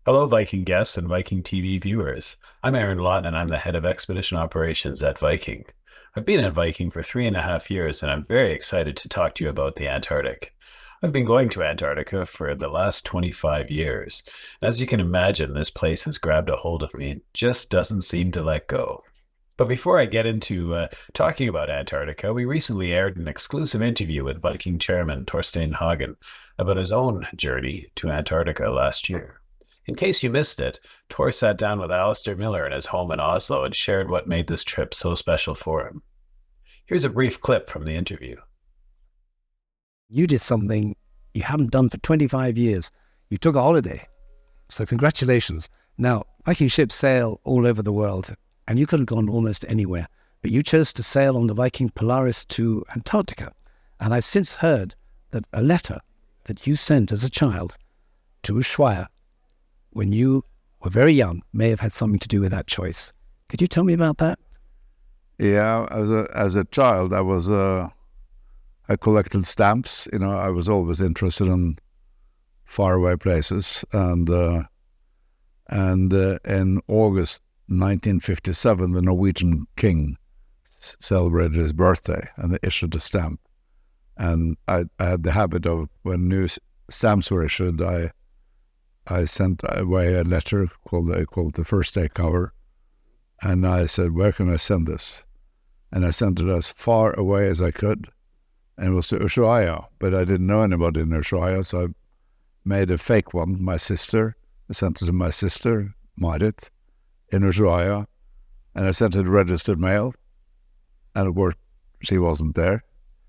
Hello, Viking guests and Viking.TV viewers. I'm Aaron Lawton, and I'm the head of expedition operations at Viking. I've been at Viking for 3.5 years, and I'm very excited to talk to you about the Antarctic. I've been going to Antarctica for the last 25 years. As you can imagine, this place has grabbed a hold of me and just doesn't seem to let go. But before I get into talking about Antarctica, we recently aired an exclusive interview with Viking chairman Torstein Hagen about his own journey to Antarctica last year. In case you missed it, Tor sat down with Alistair Miller in his home in Oslo and shared what made this trip so special for him. Here's a brief clip from the interview. You did something you haven't done for 25 years. You took a holiday. So congratulations. Now, Viking ships sail all over the world, and you could have gone almost anywhere, but you chose to sail on the Viking Polaris to Antarctica. And I've since heard that a letter that you sent as a child to Ushuaia when you were very young may have had something to do with that choice. Could you tell me about that? Yeah, as a child, I collected stamps. I was always interested in faraway places, and in August 1957, the Norwegian king celebrated his birthday, and they issued a stamp. And I had the habit of, when new stamps were issued, I sent away a letter called the first day cover, and I said, where can I send this? And I sent it as far away as I could, and it was to Ushuaia, but I didn't know anybody in Ushuaia, so I made a fake one, my sister. I sent it to my sister, Marit, in Ushuaia, and I sent it registered mail, and of course she wasn't there.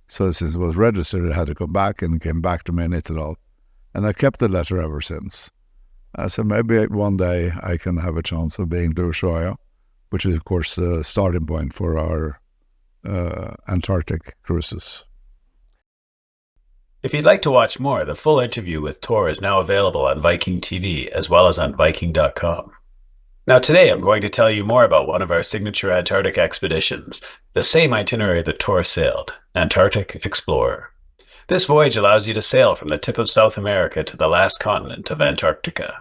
So since it was registered, it had to come back, and it came back to me in Itadal. And I kept the letter ever since. I said, maybe one day I can have a chance of being to Ushuaia, which is, of course, the starting point for our Antarctic cruises. If you'd like to watch more, the full interview with Tor is now available on Viking.TV as well as on Viking.com. Now today I'm going to tell you more about one of our signature Antarctic expeditions, the same itinerary that Tor sailed, Antarctic Explorer. This voyage allows you to sail from the tip of South America to the last continent of Antarctica.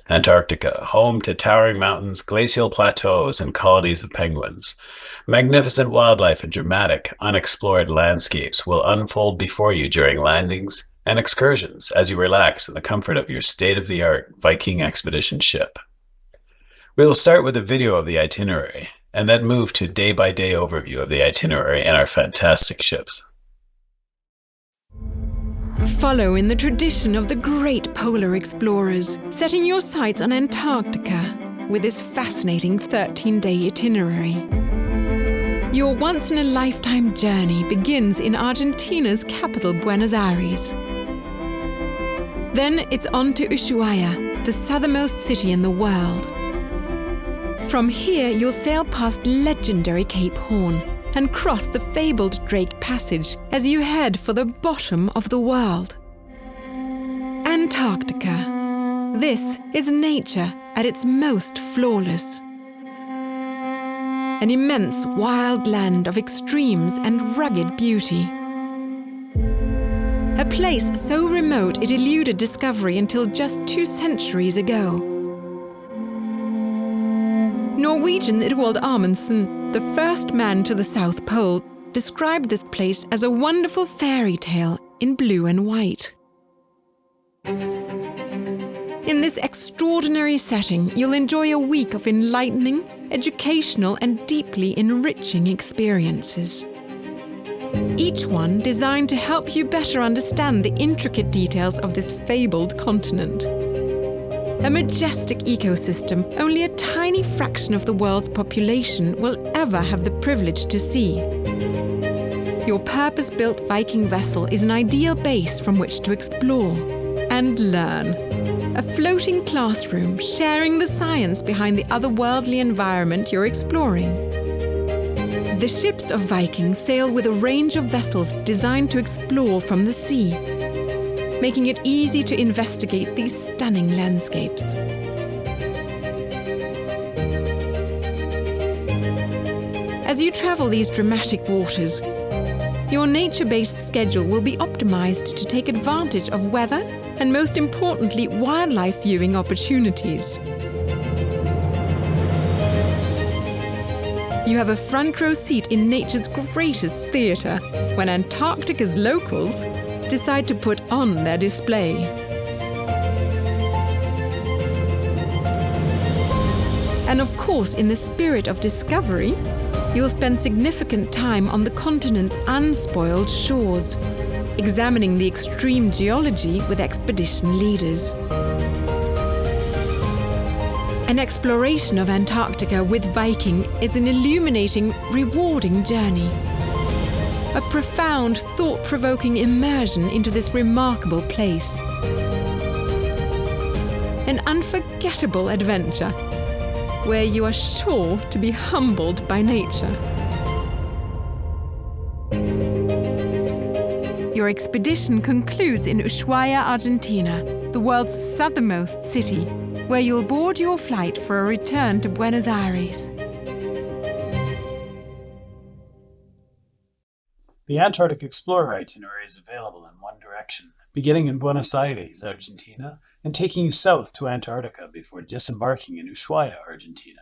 Antarctica, home to towering mountains, glacial plateaus, and colonies of penguins. Magnificent wildlife and dramatic, unexplored landscapes will unfold before you during landings and excursions as you relax in the comfort of your state-of-the-art Viking expedition ship. We will start with a video of the itinerary, and then move to a day-by-day overview of the itinerary and our fantastic ships. Follow in the tradition of the great polar explorers, setting your sights on Antarctica with this fascinating 13-day itinerary. Your once-in-a-lifetime journey begins in Argentina's capital, Buenos Aires. Then it's on to Ushuaia, the southernmost city in the world. From here, you'll sail past legendary Cape Horn and cross the fabled Drake Passage as you head for the bottom of the world. Antarctica. This is nature at its most flawless. An immense wild land of extremes and rugged beauty. A place so remote it eluded discovery until just 2 centuries ago. Norwegian Roald Amundsen, the first man to the South Pole, described this place as a wonderful fairy tale in blue and white. In this extraordinary setting, you'll enjoy a week of enlightening, educational, and deeply enriching experiences. Each one designed to help you better understand the intricate details of this fabled continent. A majestic ecosystem only a tiny fraction of the world's population will ever have the privilege to see. Your purpose-built Viking vessel is an ideal base from which to explore and learn. A floating classroom sharing the science behind the otherworldly environment you're exploring. The ships of Vikings sail with a range of vessels designed to explore from the sea, making it easy to investigate these stunning landscapes. As you travel these dramatic waters, your nature-based schedule will be optimized to take advantage of weather and most importantly, wildlife viewing opportunities. You have a front row seat in nature's greatest theatre when Antarctica's locals decide to put on their display. And of course, in the spirit of discovery, you'll spend significant time on the continent's unspoiled shores, examining the extreme geology with expedition leaders. An exploration of Antarctica with Viking is an illuminating, rewarding journey. A profound, thought-provoking immersion into this remarkable place. An unforgettable adventure where you are sure to be humbled by nature. Your expedition concludes in Ushuaia, Argentina, the world's southernmost city, where you'll board your flight for a return to Buenos Aires. The Antarctic Explorer itinerary is available in one direction, beginning in Buenos Aires, Argentina, and taking you south to Antarctica before disembarking in Ushuaia, Argentina.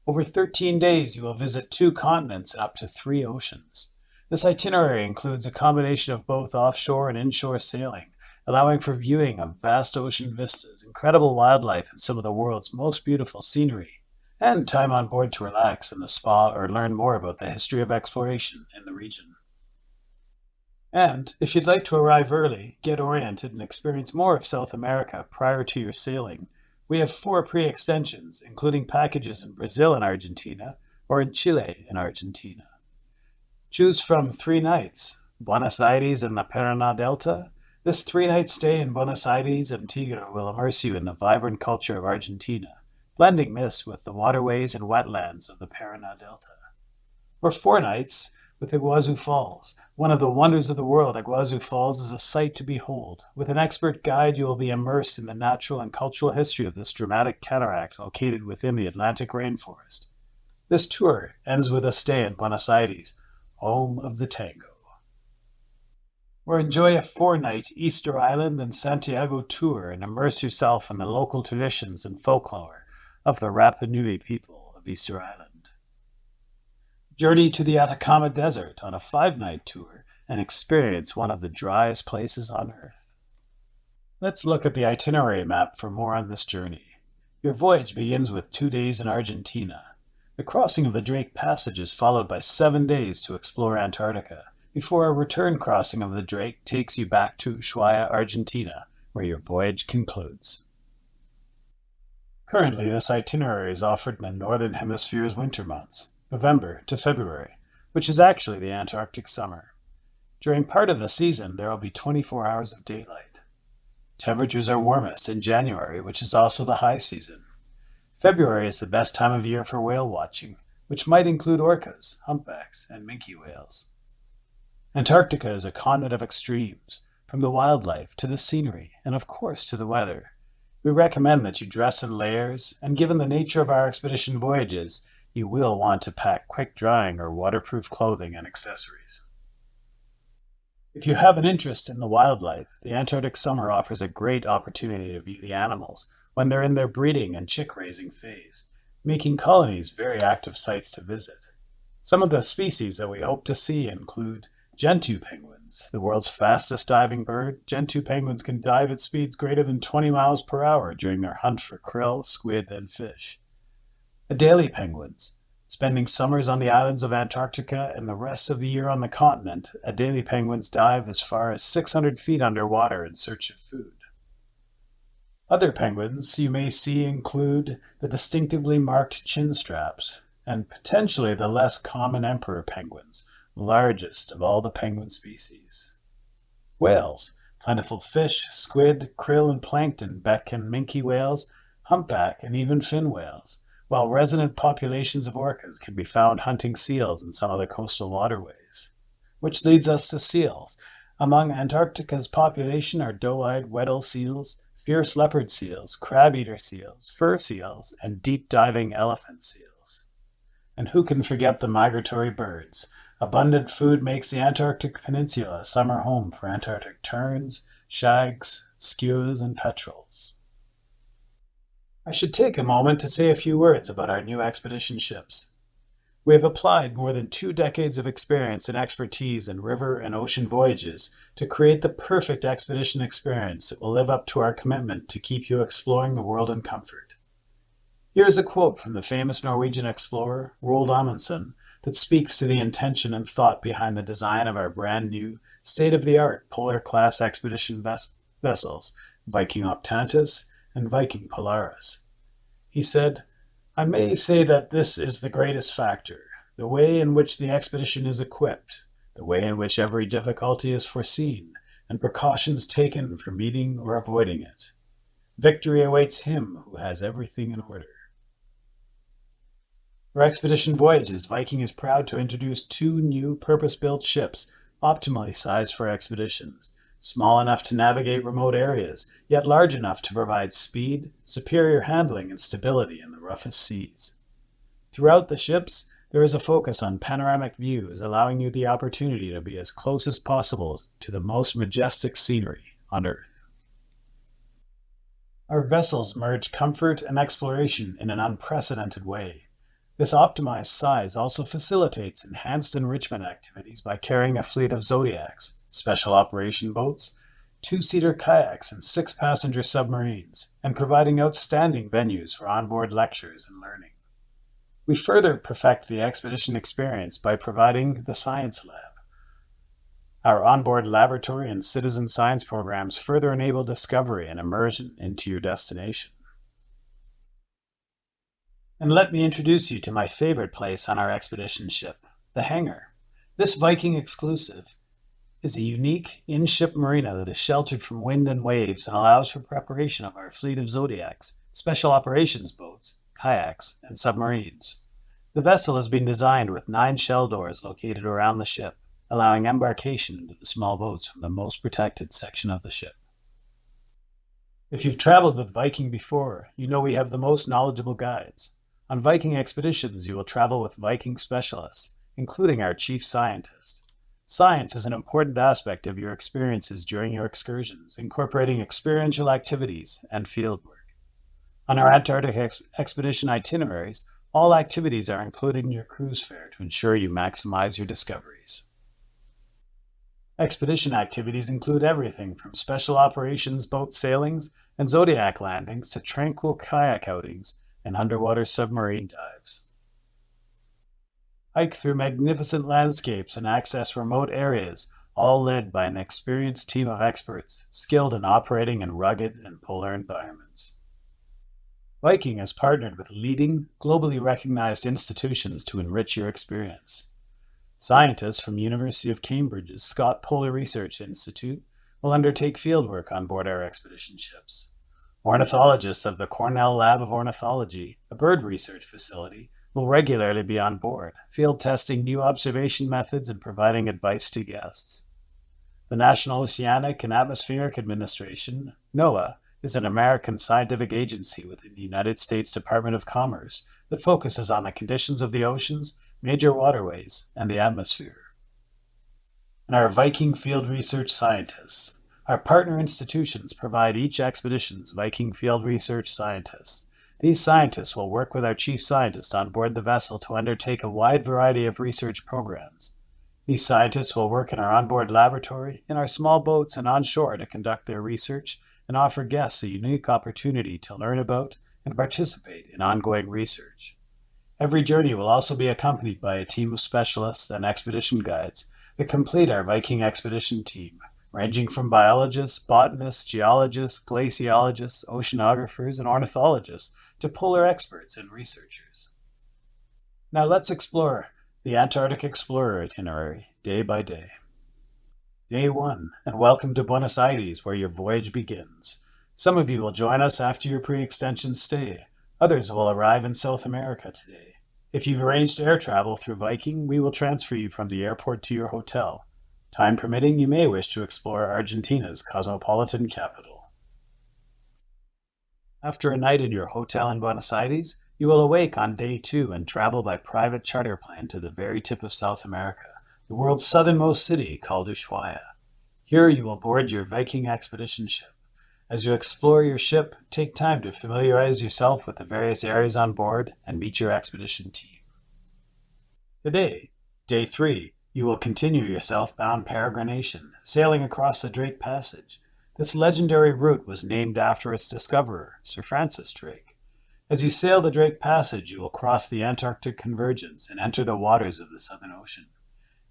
Over 13 days, you will visit 2 continents and up to 3 oceans. This itinerary includes a combination of both offshore and inshore sailing, allowing for viewing of vast ocean vistas, incredible wildlife, and some of the world's most beautiful scenery, and time on board to relax in a spa or learn more about the history of exploration in the region. And if you'd like to arrive early, get oriented, and experience more of South America prior to your sailing, we have 4 pre-extensions, including packages in Brazil and Argentina, or in Chile and Argentina. Choose from 3 nights, Buenos Aires and the Paraná Delta. This 3-night stay in Buenos Aires and Tigre will immerse you in the vibrant culture of Argentina, blending this with the waterways and wetlands of the Paraná Delta. Or 4 nights with Iguazu Falls. One of the wonders of the world, Iguazu Falls is a sight to behold. With an expert guide, you will be immersed in the natural and cultural history of this dramatic cataract located within the Atlantic rainforest. This tour ends with a stay in Buenos Aires, home of the tango. Or enjoy a 4-night Easter Island and Santiago tour and immerse yourself in the local traditions and folklore of the Rapa Nui people of Easter Island. Journey to the Atacama Desert on a 5-night tour and experience one of the driest places on Earth. Let's look at the itinerary map for more on this journey. Your voyage begins with 2 days in Argentina. The crossing of the Drake Passage is followed by 7 days to explore Antarctica, before a return crossing of the Drake takes you back to Ushuaia, Argentina, where your voyage concludes. Currently, this itinerary is offered in the Northern Hemisphere's winter months, November to February, which is actually the Antarctic summer. During part of the season, there will be 24 hours of daylight. Temperatures are warmest in January, which is also the high season. February is the best time of year for whale watching, which might include orcas, humpbacks, and minke whales. Antarctica is a continent of extremes, from the wildlife to the scenery, and of course to the weather. We recommend that you dress in layers, and given the nature of our expedition voyages, you will want to pack quick-drying or waterproof clothing and accessories. If you have an interest in the wildlife, the Antarctic summer offers a great opportunity to view the animals when they're in their breeding and chick-raising phase, making colonies very active sites to visit. Some of the species that we hope to see include Gentoo penguins, the world's fastest diving bird. Gentoo penguins can dive at speeds greater than 20 miles per hour during their hunt for krill, squid, and fish. Adelie penguins. Spending summers on the islands of Antarctica and the rest of the year on the continent, Adelie penguins dive as far as 600 feet underwater in search of food. Other penguins you may see include the distinctively marked chin straps and potentially the less common emperor penguins, largest of all the penguin species. Whales, plentiful fish, squid, krill, and plankton beckon minke whales, humpback, and even fin whales, while resident populations of orcas can be found hunting seals in some of the coastal waterways. Which leads us to seals. Among Antarctica's population are doe-eyed Weddell seals, fierce leopard seals, crab-eater seals, fur seals, and deep-diving elephant seals. And who can forget the migratory birds? Abundant food makes the Antarctic Peninsula a summer home for Antarctic terns, shags, skuas, and petrels. I should take a moment to say a few words about our new expedition ships. We have applied more than 2 decades of experience and expertise in river and ocean voyages to create the perfect expedition experience that will live up to our commitment to keep you exploring the world in comfort. Here is a quote from the famous Norwegian explorer, Roald Amundsen, that speaks to the intention and thought behind the design of our brand new, state-of-the-art polar-class expedition vessels, Viking Octantis and Viking Polaris. He said, "I may say that this is the greatest factor, the way in which the expedition is equipped, the way in which every difficulty is foreseen, and precautions taken for meeting or avoiding it. Victory awaits him who has everything in order." For expedition voyages, Viking is proud to introduce 2 new purpose-built ships optimally sized for expeditions, small enough to navigate remote areas, yet large enough to provide speed, superior handling, and stability in the roughest seas. Throughout the ships, there is a focus on panoramic views, allowing you the opportunity to be as close as possible to the most majestic scenery on Earth. Our vessels merge comfort and exploration in an unprecedented way. This optimized size also facilitates enhanced enrichment activities by carrying a fleet of Zodiacs, special operation boats, 2-seater kayaks, and 6-passenger submarines, and providing outstanding venues for onboard lectures and learning. We further perfect the expedition experience by providing the Science Lab. Our onboard laboratory and citizen science programs further enable discovery and immersion into your destination. And let me introduce you to my favorite place on our expedition ship, the hangar. This Viking exclusive is a unique in-ship marina that is sheltered from wind and waves and allows for preparation of our fleet of Zodiacs, special operations boats, kayaks, and submarines. The vessel has been designed with 9 shell doors located around the ship, allowing embarkation into the small boats from the most protected section of the ship. If you've traveled with Viking before, you know we have the most knowledgeable guides. On Viking expeditions, you will travel with Viking specialists, including our chief scientist. Science is an important aspect of your experiences during your excursions, incorporating experiential activities and fieldwork. On our Antarctic expedition itineraries, all activities are included in your cruise fare to ensure you maximize your discoveries. Expedition activities include everything from special operations boat sailings and Zodiac landings to tranquil kayak outings and underwater submarine dives. Hike through magnificent landscapes and access remote areas, all led by an experienced team of experts skilled in operating in rugged and polar environments. Viking has partnered with leading, globally recognized institutions to enrich your experience. Scientists from University of Cambridge's Scott Polar Research Institute will undertake fieldwork on board our expedition ships. Ornithologists of the Cornell Lab of Ornithology, a bird research facility, will regularly be on board, field testing new observation methods and providing advice to guests. The National Oceanic and Atmospheric Administration, NOAA, is an American scientific agency within the United States Department of Commerce that focuses on the conditions of the oceans, major waterways, and the atmosphere. And our Viking field research scientists. Our partner institutions provide each expedition's Viking field research scientists. These scientists will work with our chief scientist on board the vessel to undertake a wide variety of research programs. These scientists will work in our onboard laboratory, in our small boats, and onshore to conduct their research and offer guests a unique opportunity to learn about and participate in ongoing research. Every journey will also be accompanied by a team of specialists and expedition guides that complete our Viking Expedition Team, ranging from biologists, botanists, geologists, glaciologists, oceanographers, and ornithologists to polar experts and researchers. Now let's explore the Antarctic Explorer itinerary, day by day. Day 1, and welcome to Buenos Aires, where your voyage begins. Some of you will join us after your pre-extension stay. Others will arrive in South America today. If you've arranged air travel through Viking, we will transfer you from the airport to your hotel. Time permitting, you may wish to explore Argentina's cosmopolitan capital. After a night in your hotel in Buenos Aires, you will awake on day 2 and travel by private charter plane to the very tip of South America, the world's southernmost city called Ushuaia. Here you will board your Viking expedition ship. As you explore your ship, take time to familiarize yourself with the various areas on board and meet your expedition team. Today, Day 3, you will continue your southbound peregrination, sailing across the Drake Passage. This legendary route was named after its discoverer, Sir Francis Drake. As you sail the Drake Passage, you will cross the Antarctic Convergence and enter the waters of the Southern Ocean.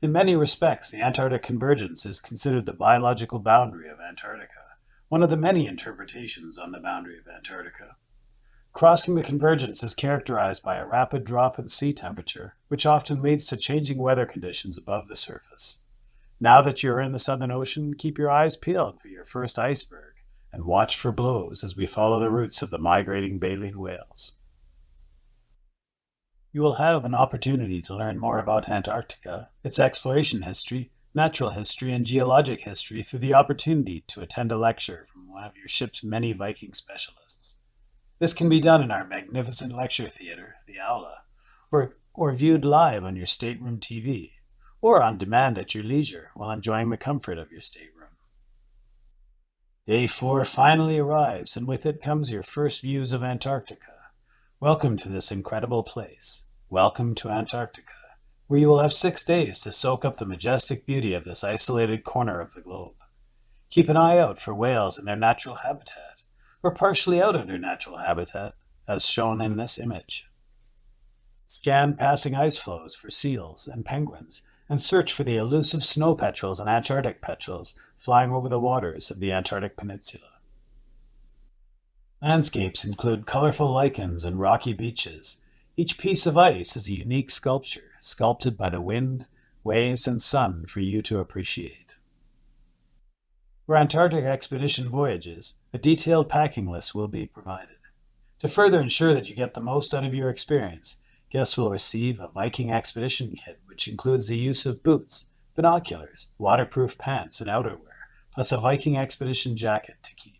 In many respects, the Antarctic Convergence is considered the biological boundary of Antarctica, one of the many interpretations on the boundary of Antarctica. Crossing the convergence is characterized by a rapid drop in sea temperature, which often leads to changing weather conditions above the surface. Now that you're in the Southern Ocean, keep your eyes peeled for your first iceberg, and watch for blows as we follow the routes of the migrating baleen whales. You will have an opportunity to learn more about Antarctica, its exploration history, natural history, and geologic history through the opportunity to attend a lecture from one of your ship's many Viking specialists. This can be done in our magnificent lecture theater, the Aula, or viewed live on your stateroom TV, or on demand at your leisure while enjoying the comfort of your stateroom. Day 4 finally arrives, and with it comes your first views of Antarctica. Welcome to this incredible place. Welcome to Antarctica, where you will have 6 days to soak up the majestic beauty of this isolated corner of the globe. Keep an eye out for whales in their natural habitat, or partially out of their natural habitat, as shown in this image. Scan passing ice floes for seals and penguins, and search for the elusive snow petrels and Antarctic petrels flying over the waters of the Antarctic Peninsula. Landscapes include colorful lichens and rocky beaches. Each piece of ice is a unique sculpture, sculpted by the wind, waves, and sun for you to appreciate. For Antarctic expedition voyages, a detailed packing list will be provided. To further ensure that you get the most out of your experience, guests will receive a Viking expedition kit, which includes the use of boots, binoculars, waterproof pants, and outerwear, plus a Viking expedition jacket to keep.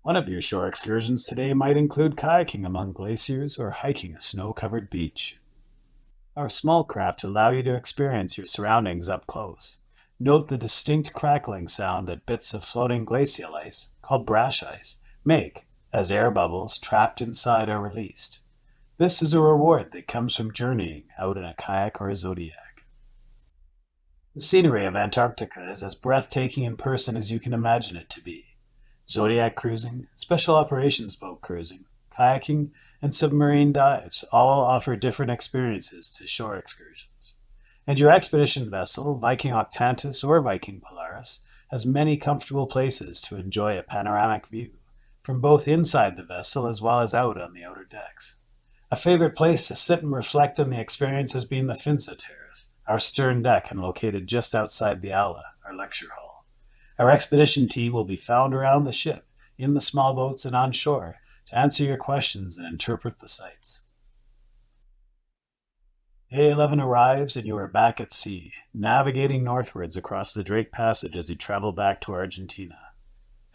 One of your shore excursions today might include kayaking among glaciers or hiking a snow-covered beach. Our small craft allow you to experience your surroundings up close. Note the distinct crackling sound that bits of floating glacial ice, called brash ice, make as air bubbles trapped inside are released. This is a reward that comes from journeying out in a kayak or a zodiac. The scenery of Antarctica is as breathtaking in person as you can imagine it to be. Zodiac cruising, special operations boat cruising, kayaking, and submarine dives all offer different experiences to shore excursions. And your expedition vessel, Viking Octantis or Viking Polaris, has many comfortable places to enjoy a panoramic view, from both inside the vessel as well as out on the outer decks. A favorite place to sit and reflect on the experience has been the Finsa Terrace, our stern deck and located just outside the Aula, our lecture hall. Our expedition team will be found around the ship, in the small boats and on shore, to answer your questions and interpret the sights. Day 11 arrives and you are back at sea, navigating northwards across the Drake Passage as you travel back to Argentina.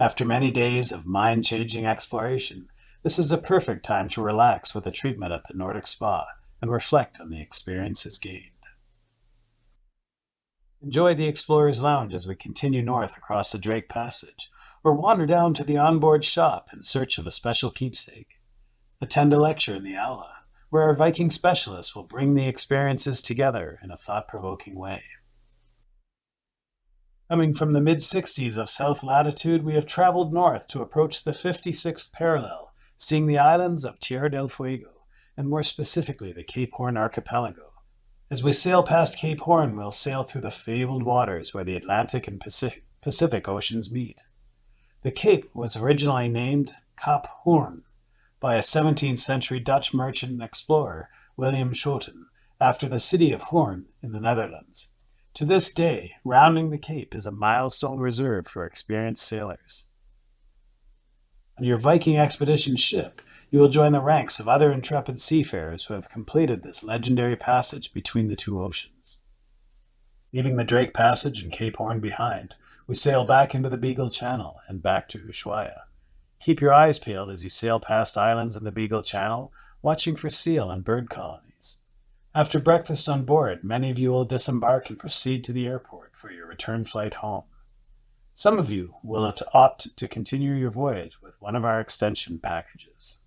After many days of mind-changing exploration, this is a perfect time to relax with a treatment at the Nordic Spa and reflect on the experiences gained. Enjoy the Explorer's Lounge as we continue north across the Drake Passage, or wander down to the onboard shop in search of a special keepsake. Attend a lecture in the Aula, where our Viking specialists will bring the experiences together in a thought-provoking way. Coming from the mid-60s of south latitude, we have traveled north to approach the 56th parallel, seeing the islands of Tierra del Fuego, and more specifically the Cape Horn archipelago. As we sail past Cape Horn, we'll sail through the fabled waters where the Atlantic and Pacific Oceans meet. The Cape was originally named Kap Hoorn by a 17th century Dutch merchant and explorer, William Schouten, after the city of Hoorn in the Netherlands. To this day, rounding the Cape is a milestone reserved for experienced sailors. On your Viking expedition ship, you will join the ranks of other intrepid seafarers who have completed this legendary passage between the two oceans. Leaving the Drake Passage and Cape Horn behind, we sail back into the Beagle Channel and back to Ushuaia. Keep your eyes peeled as you sail past islands in the Beagle Channel, watching for seal and bird colonies. After breakfast on board, many of you will disembark and proceed to the airport for your return flight home. Some of you will opt to continue your voyage with one of our extension packages.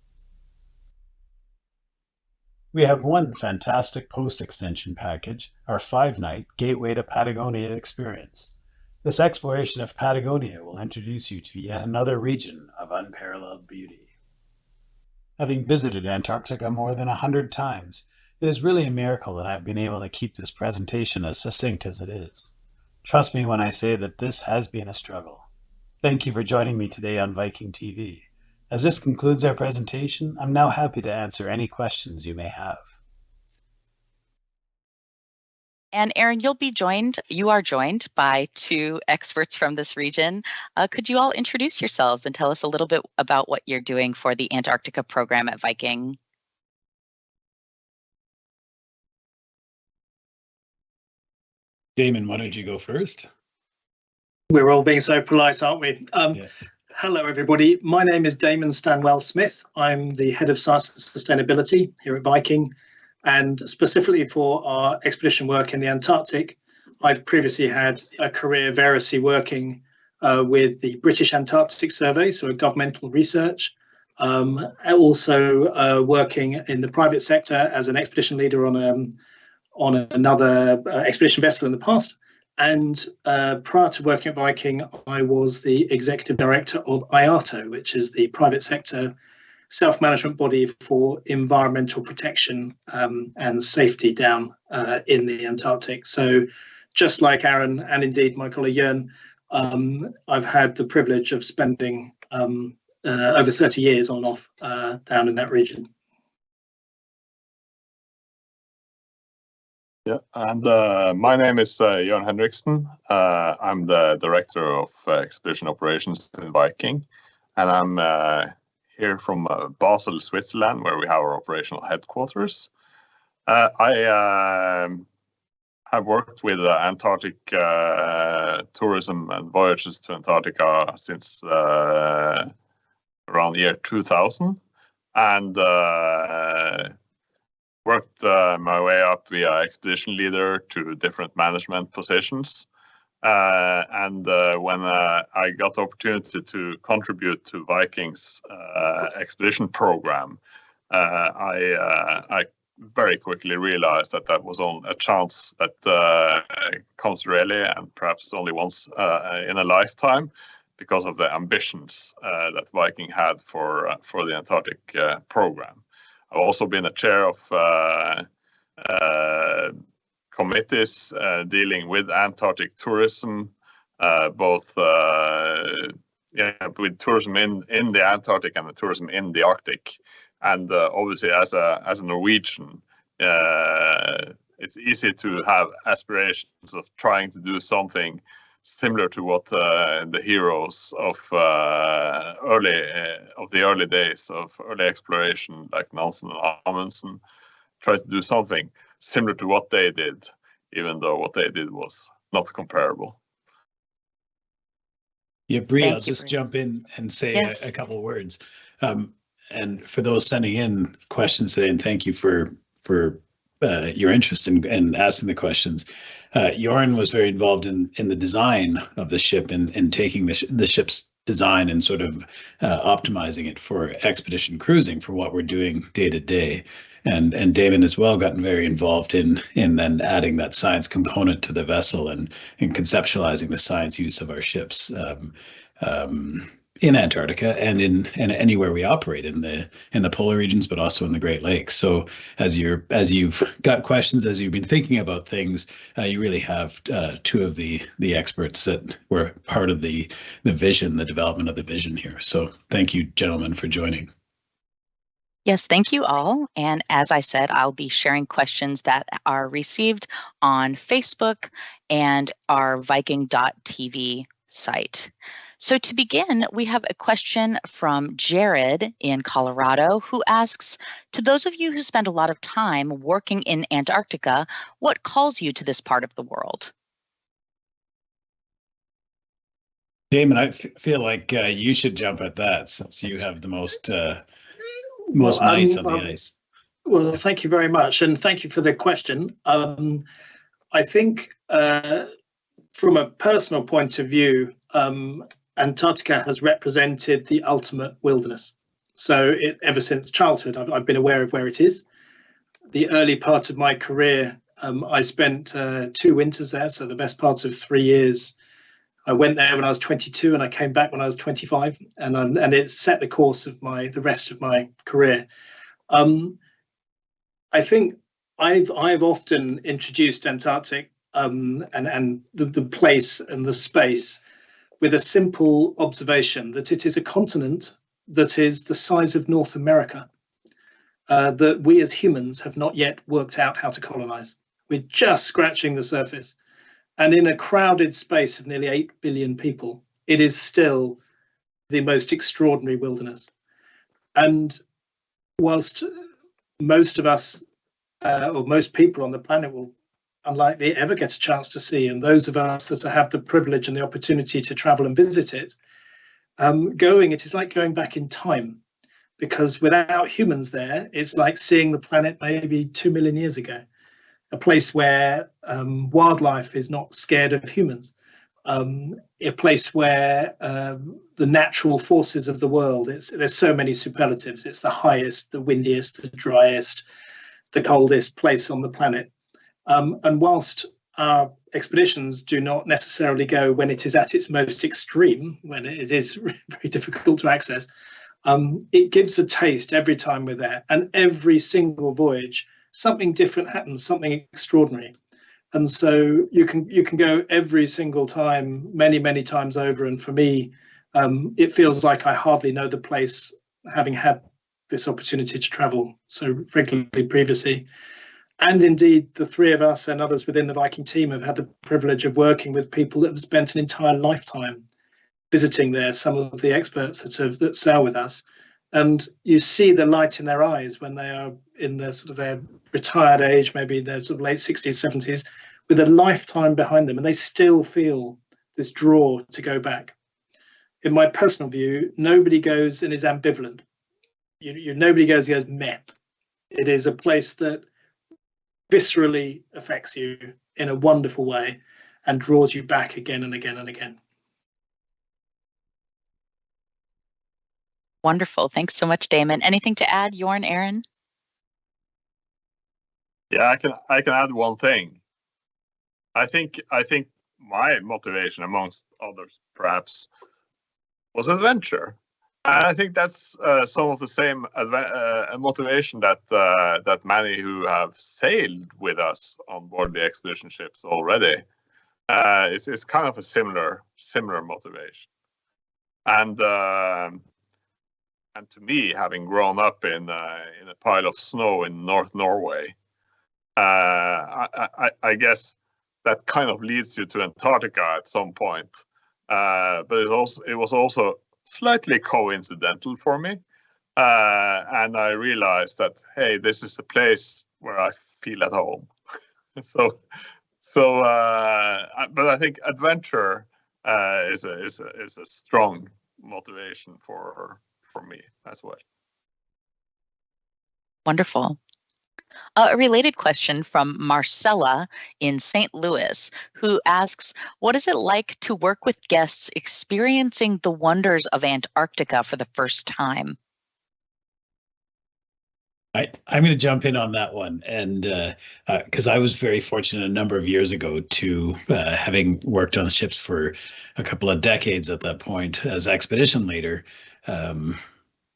We have one fantastic post-extension package, our 5-night Gateway to Patagonia experience. This exploration of Patagonia will introduce you to yet another region of unparalleled beauty. Having visited Antarctica more than 100 times, it is really a miracle that I've been able to keep this presentation as succinct as it is. Trust me when I say that this has been a struggle. Thank you for joining me today on Viking.TV. As this concludes our presentation, I'm now happy to answer any questions you may have. And Aaron, you are joined by two experts from this region. Could you all introduce yourselves and tell us a little bit about what you're doing for the Antarctica program at Viking? Damon, why don't you go first? We're all being so polite, aren't we? Yeah. Hello, everybody. My name is Damon Stanwell-Smith. I'm the Head of Science and Sustainability here at Viking. And specifically for our expedition work in the Antarctic, I've previously had a career variously working with the British Antarctic Survey, so a governmental research, also working in the private sector as an expedition leader on another expedition vessel in the past. And prior to working at Viking, I was the executive director of IATO, which is the private sector self-management body for environmental protection and safety down in the Antarctic. So just like Aaron and indeed my colleague Jörn, I've had the privilege of spending over 30 years on and off down in that region. Yeah, and my name is Jørn Henriksen. I'm the Director of Expedition Operations in Viking, and I'm here from Basel, Switzerland, where we have our operational headquarters. I have worked with Antarctic tourism and voyages to Antarctica since around the year 2000, and worked my way up via expedition leader to different management positions. And when I got the opportunity to contribute to Viking's expedition program, I very quickly realized that that was a chance that comes rarely and perhaps only once in a lifetime, because of the ambitions that Viking had for the Antarctic program. I've also been a chair of committees dealing with Antarctic tourism, both with tourism in the Antarctic and the tourism in the Arctic. And obviously, as a Norwegian, it's easy to have aspirations of trying to do something similar to what the heroes of the early days of early exploration, like Nansen and Amundsen, tried to do something similar to what they did, even though what they did was not comparable. Yeah, Bree, I'll just jump in and say a couple of words. And for those sending in questions today, and thank you for your interest in asking the questions. Jørn was very involved in the design of the ship and taking the ship's design and sort of optimizing it for expedition cruising for what we're doing day to day. And Damon as well gotten very involved in then adding that science component to the vessel and conceptualizing the science use of our ships in Antarctica and in anywhere we operate in the polar regions, but also in the Great Lakes. So as you've got questions, as you've been thinking about things, you really have two of the experts that were part of the vision, the development of the vision here. So thank you, gentlemen, for joining. Yes, thank you all. And as I said, I'll be sharing questions that are received on Facebook and our Viking.TV site. So to begin, we have a question from Jared in Colorado, who asks, to those of you who spend a lot of time working in Antarctica, what calls you to this part of the world? Damon, I feel like you should jump at that since you have the most nights on the ice. Well, thank you very much, and thank you for the question. I think from a personal point of view, Antarctica has represented the ultimate wilderness. So ever since childhood, I've been aware of where it is. The early part of my career, I spent 2 winters there, so the best part of 3 years. I went there when I was 22, and I came back when I was 25, and it set the course of the rest of my career. I think I've often introduced Antarctic and the place and the space with a simple observation that it is a continent that is the size of North America, that we as humans have not yet worked out how to colonize. We're just scratching the surface. And in a crowded space of nearly 8 billion people, it is still the most extraordinary wilderness. And whilst most of us, or most people on the planet, will unlikely ever get a chance to see, and those of us that have the privilege and the opportunity to travel and visit it, it is like going back in time, because without humans there, it's like seeing the planet maybe 2 million years ago, a place where wildlife is not scared of humans, a place where the natural forces of the world, there's so many superlatives. It's the highest, the windiest, the driest, the coldest place on the planet. And whilst our expeditions do not necessarily go when it is at its most extreme, when it is very difficult to access, it gives a taste every time we're there. And every single voyage, something different happens, something extraordinary. And so you can go every single time, many, many times over. And for me, it feels like I hardly know the place, having had this opportunity to travel so regularly previously. And indeed, the 3 of us and others within the Viking team have had the privilege of working with people that have spent an entire lifetime visiting there, some of the experts that sail with us. And you see the light in their eyes when they are in their sort of their retired age, maybe their sort of late 60s, 70s, with a lifetime behind them, and they still feel this draw to go back. In my personal view, nobody goes and is ambivalent. Nobody goes and goes meh. It is a place that viscerally affects you in a wonderful way and draws you back again and again and again. Wonderful. Thanks so much, Damon. Anything to add, Jorn, Aaron? Yeah, I can add one thing. I think my motivation, amongst others, perhaps, was adventure. And I think that's some of the same motivation that many who have sailed with us on board the expedition ships already. It's kind of a similar motivation. And to me, having grown up in a pile of snow in North Norway, I guess that kind of leads you to Antarctica at some point. But it was also slightly coincidental for me, and I realized that, hey, this is a place where I feel at home. But I think adventure is a strong motivation for me as well. Wonderful. A related question from Marcella in St. Louis, who asks, what is it like to work with guests experiencing the wonders of Antarctica for the first time? I'm going to jump in on that one, and because I was very fortunate a number of years ago to having worked on ships for a couple of decades at that point as expedition leader.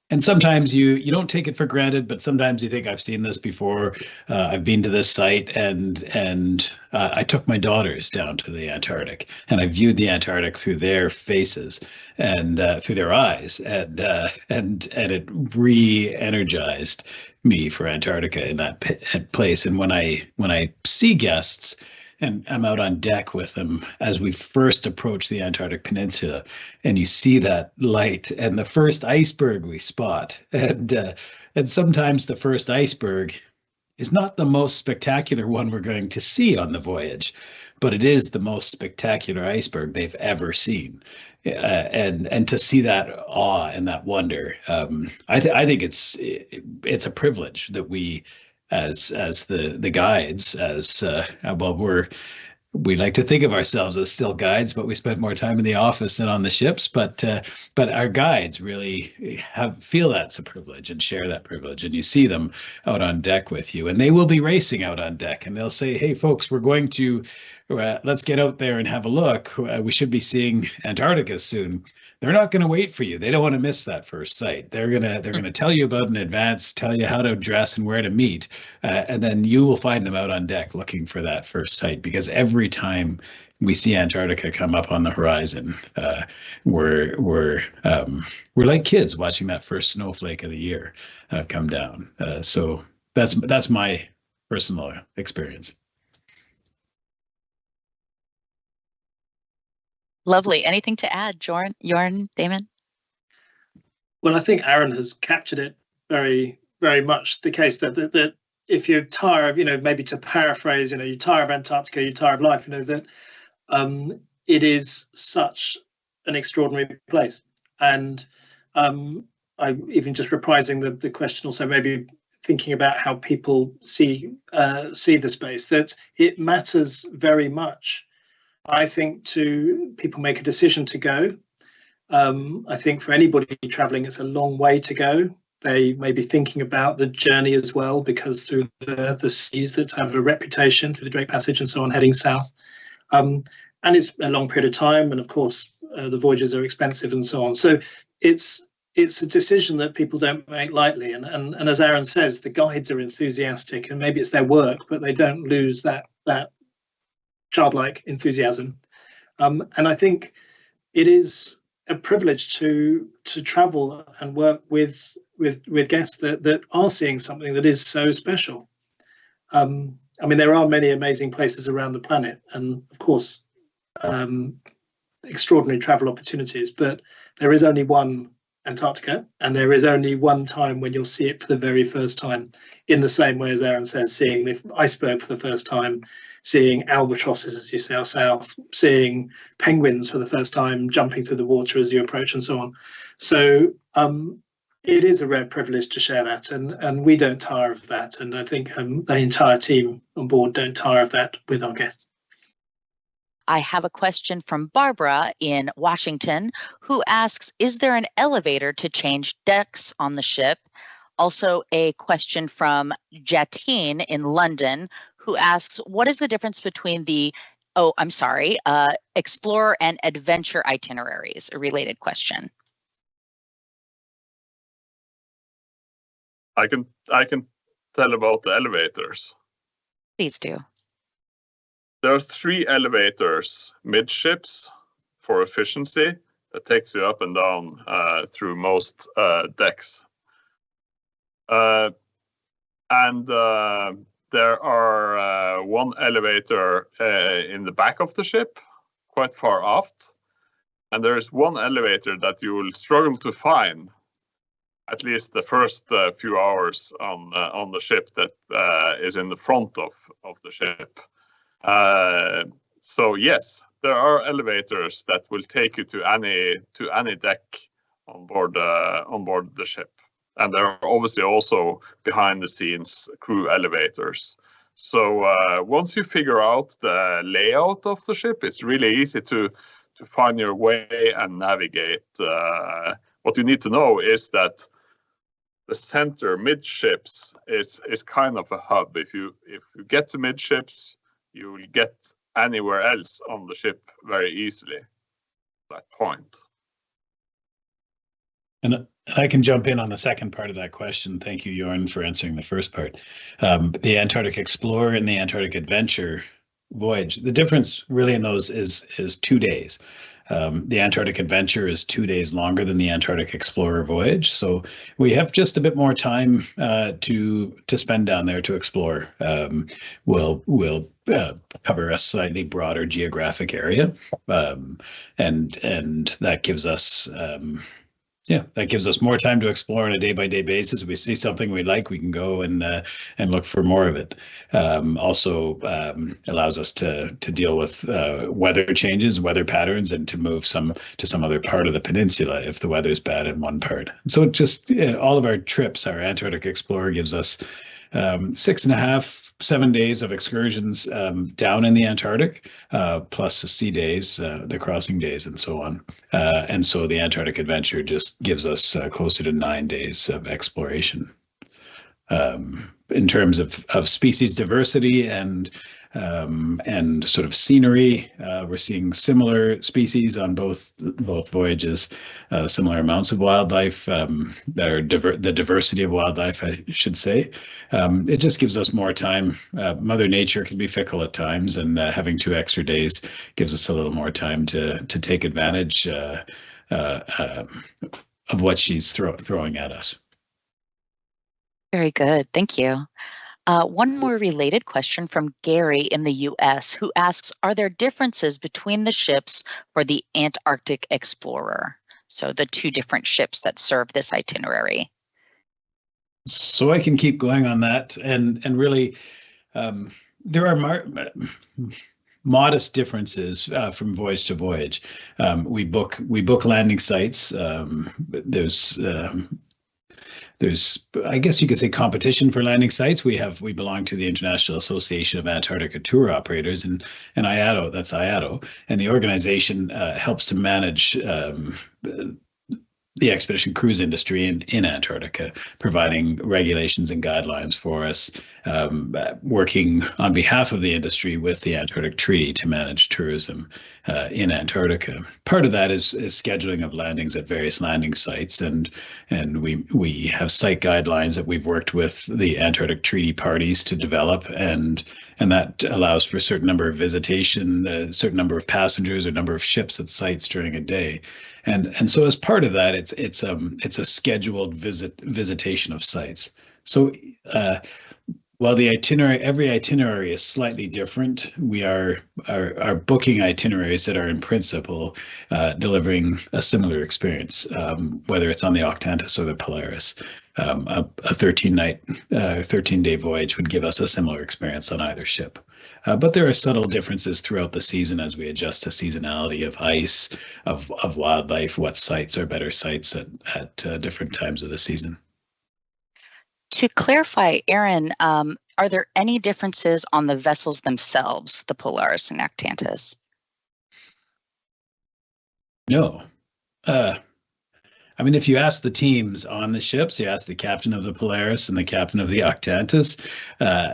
And sometimes you don't take it for granted, but sometimes you think, I've seen this before. I've been to this site, and I took my daughters down to the Antarctic, and I viewed the Antarctic through their faces and through their eyes, and it re-energized me for Antarctica in that place. And when I see guests, and I'm out on deck with them as we first approach the Antarctic Peninsula, and you see that light and the first iceberg we spot. And sometimes the first iceberg is not the most spectacular one we're going to see on the voyage, but it is the most spectacular iceberg they've ever seen. And to see that awe and that wonder, I think it's a privilege that we, as the guides, we're we like to think of ourselves as still guides, but we spend more time in the office than on the ships. But our guides really feel that's a privilege and share that privilege. And you see them out on deck with you, and they will be racing out on deck, and they'll say, "Hey, folks, we're going to let's get out there and have a look. We should be seeing Antarctica soon." They're not going to wait for you. They don't want to miss that first sight. They're gonna tell you about in advance, tell you how to dress and where to meet, and then you will find them out on deck looking for that first sight. Because every time we see Antarctica come up on the horizon, we're like kids watching that first snowflake of the year come down. So that's my personal experience. Lovely. Anything to add, Jorn, Damon? Well, I think Aaron has captured it very, very much. The case that if you tire of, maybe to paraphrase, you tire of Antarctica, you tire of life, that it is such an extraordinary place. And I even just reprising the question, also maybe thinking about how people see the space, that it matters very much, I think, to people make a decision to go. I think for anybody traveling, it's a long way to go. They may be thinking about the journey as well, because through the seas that have a reputation, through the Drake Passage and so on, heading south. And it's a long period of time. And of course, the voyages are expensive and so on. So it's a decision that people don't make lightly. And as Aaron says, the guides are enthusiastic, and maybe it's their work, but they don't lose that childlike enthusiasm. And I think it is a privilege to travel and work with guests that are seeing something that is so special. There are many amazing places around the planet, and of course, extraordinary travel opportunities, but there is only one Antarctica, and there is only one time when you'll see it for the very first time, in the same way as Aaron says, seeing the iceberg for the first time, seeing albatrosses as you sail south, seeing penguins for the first time, jumping through the water as you approach, and so on. So it is a rare privilege to share that, and we don't tire of that. And I think the entire team on board don't tire of that with our guests. I have a question from Barbara in Washington, who asks, is there an elevator to change decks on the ship? Also a question from Jatine in London, who asks, what is the difference between the, Explorer and Adventure itineraries? A related question. I can tell about the elevators. Please do. There are 3 elevators midships for efficiency that takes you up and down through most decks. And there are 1 elevator in the back of the ship, quite far aft. And there is 1 elevator that you will struggle to find, at least the first few hours on the ship, that is in the front of the ship. So yes, there are elevators that will take you to any deck on board the ship, and there are obviously also behind the scenes crew elevators. So once you figure out the layout of the ship, it's really easy to find your way and navigate. What you need to know is that the center midships is kind of a hub. If you get to midships, you will get anywhere else on the ship very easily at that point. And I can jump in on the second part of that question. Thank you, Jorn, for answering the first part. The Antarctic Explorer and the Antarctic Adventure voyage, the difference really in those is 2 days. The Antarctic Adventure is 2 days longer than the Antarctic Explorer voyage, so we have just a bit more time to spend down there to explore. We'll cover a slightly broader geographic area, and that gives us more time to explore on a day-by-day basis. If we see something we like, we can go and look for more of it. Also allows us to deal with weather changes, weather patterns, and to move to some other part of the peninsula if the weather's bad in one part. So just all of our trips, our Antarctic Explorer gives us 6.5, 7 days of excursions down in the Antarctic, plus the sea days, the crossing days, and so on. And so the Antarctic adventure just gives us closer to 9 days of exploration. In terms of species diversity and sort of scenery, we're seeing similar species on both voyages, similar amounts of wildlife, the diversity of wildlife, I should say. It just gives us more time. Mother Nature can be fickle at times, and having 2 extra days gives us a little more time to take advantage of what she's throwing at us. Very good. Thank you. One more related question from Gary in the US, who asks, are there differences between the ships for the Antarctic Explorer? So the 2 different ships that serve this itinerary. So I can keep going on that. And really, there are modest differences from voyage to voyage. We book landing sites. There's, I guess you could say, competition for landing sites. We belong to the International Association of Antarctica Tour Operators, and IATO, that's IATO, and the organization helps to manage the expedition cruise industry in Antarctica, providing regulations and guidelines for us, working on behalf of the industry with the Antarctic Treaty to manage tourism in Antarctica. Part of that is scheduling of landings at various landing sites, and we have site guidelines that we've worked with the Antarctic Treaty parties to develop, and that allows for a certain number of visitation, a certain number of passengers, or number of ships at sites during a day. And so as part of that, it's a scheduled visitation of sites. So while every itinerary is slightly different, we are booking itineraries that are in principle delivering a similar experience, whether it's on the Octantis or the Polaris. A 13-day voyage would give us a similar experience on either ship. But there are subtle differences throughout the season as we adjust to seasonality of ice, of wildlife, what sites are better sites at different times of the season. To clarify, Aaron, are there any differences on the vessels themselves, the Polaris and Octantis? No. I mean, if you ask the teams on the ships, you ask the captain of the Polaris and the captain of the Octantis,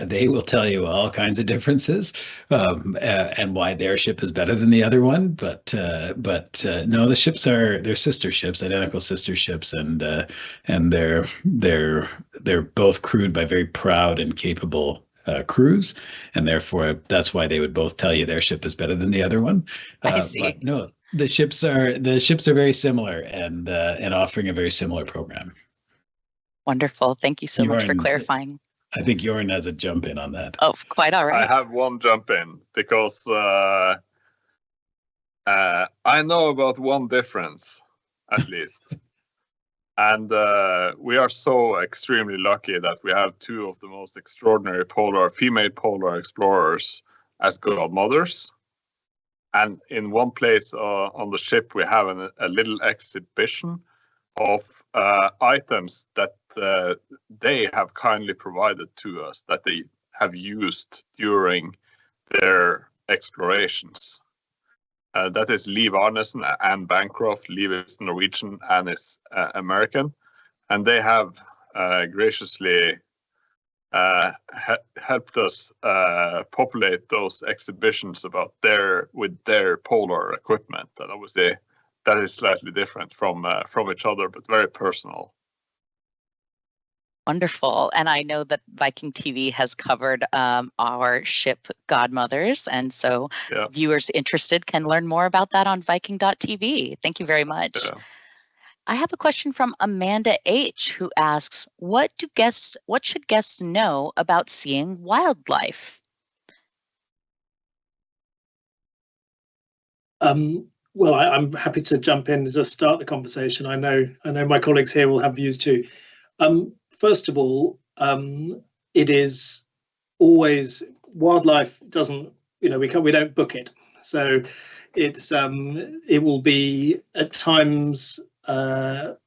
they will tell you all kinds of differences and why their ship is better than the other one. But no, the ships they're sister ships, identical sister ships, and they're both crewed by very proud and capable crews, and therefore that's why they would both tell you their ship is better than the other one. I see. But no. The ships are very similar and offering a very similar program. Wonderful. Thank you so much for clarifying. I think Jorn has a jump in on that. Oh, quite all right. I have one jump in because I know about one difference, at least. And we are so extremely lucky that we have 2 of the most extraordinary female polar explorers as godmothers. And in one place on the ship, we have a little exhibition of items that they have kindly provided to us that they have used during their explorations. That is Liv Arnesen and Bancroft. Liv is Norwegian and is American. And they have graciously helped us populate those exhibitions with their polar equipment, and obviously that is slightly different from each other, but very personal. Wonderful. And I know that Viking.TV has covered our ship godmothers, and so viewers interested can learn more about that on Viking.TV. Thank you very much. Yeah. I have a question from Amanda H., who asks, what should guests know about seeing wildlife? Well, I'm happy to jump in and just start the conversation. I know my colleagues here will have views too. First of all, it is always wildlife doesn't, we don't book it. So it will be at times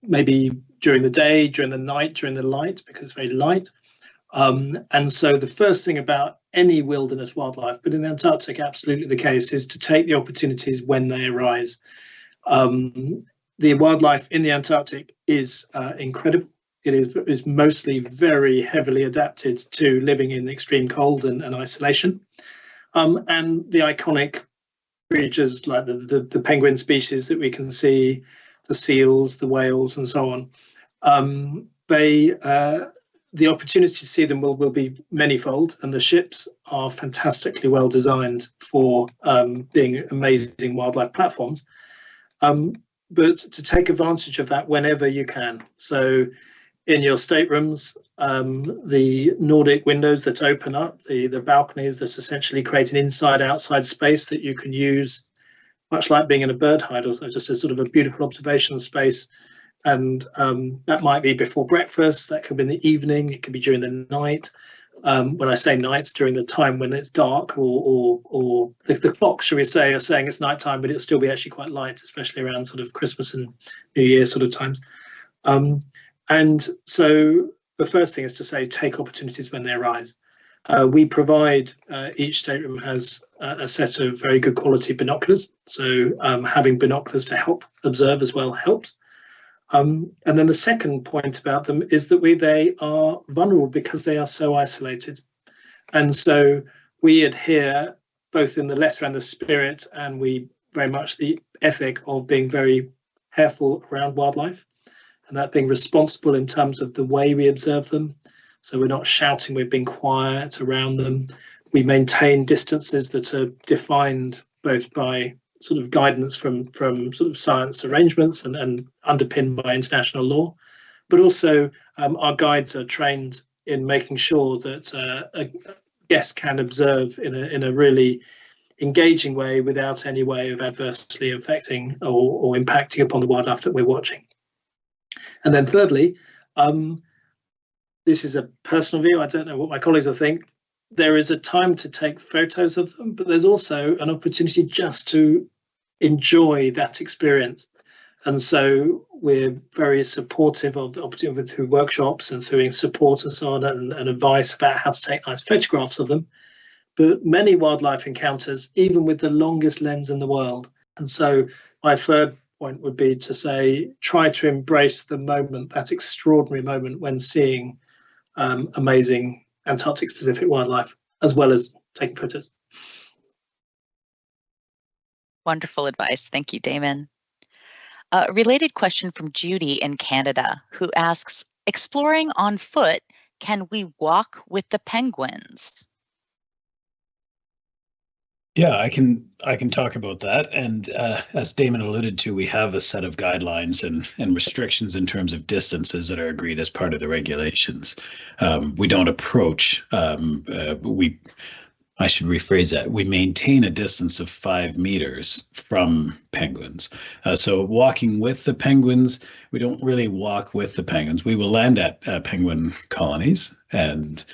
maybe during the day, during the night, during the light, because it's very light. And so the first thing about any wilderness wildlife, but in the Antarctic, absolutely the case, is to take the opportunities when they arise. The wildlife in the Antarctic is incredible. It is mostly very heavily adapted to living in extreme cold and isolation. And the iconic creatures like the penguin species that we can see, the seals, the whales, and so on, the opportunity to see them will be manifold, and the ships are fantastically well designed for being amazing wildlife platforms. But to take advantage of that whenever you can. So in your staterooms, the Nordic windows that open up, the balconies that essentially create an inside-outside space that you can use, much like being in a bird hide, or just a sort of a beautiful observation space. And that might be before breakfast, that could be in the evening, it could be during the night. When I say night, during the time when it's dark, or the clock, shall we say, are saying it's nighttime, but it'll still be actually quite light, especially around sort of Christmas and New Year sort of times. And so the first thing is to say, take opportunities when they arise. We provide, each stateroom has a set of very good quality binoculars. So having binoculars to help observe as well helps. And then the second point about them is that they are vulnerable because they are so isolated. And so we adhere both in the letter and the spirit, and we very much the ethic of being very careful around wildlife, and that being responsible in terms of the way we observe them. So we're not shouting, we're being quiet around them. We maintain distances that are defined both by sort of guidance from sort of science arrangements and underpinned by international law, but also our guides are trained in making sure that a guest can observe in a really engaging way without any way of adversely affecting or impacting upon the wildlife that we're watching. And then thirdly, this is a personal view, I don't know what my colleagues will think, there is a time to take photos of them, but there's also an opportunity just to enjoy that experience. And so we're very supportive of the opportunity through workshops and through support and so on, and advice about how to take nice photographs of them. But many wildlife encounters, even with the longest lens in the world. And so my third point would be to say, try to embrace the moment, that extraordinary moment when seeing amazing Antarctic specific wildlife, as well as taking photos. Wonderful advice. Thank you, Damon. A related question from Judy in Canada, who asks, exploring on foot, can we walk with the penguins? Yeah, I can talk about that. And as Damon alluded to, we have a set of guidelines and restrictions in terms of distances that are agreed as part of the regulations. We don't approach, I should rephrase that. We maintain a distance of 5 meters from penguins. So walking with the penguins, we don't really walk with the penguins. We will land at penguin colonies, and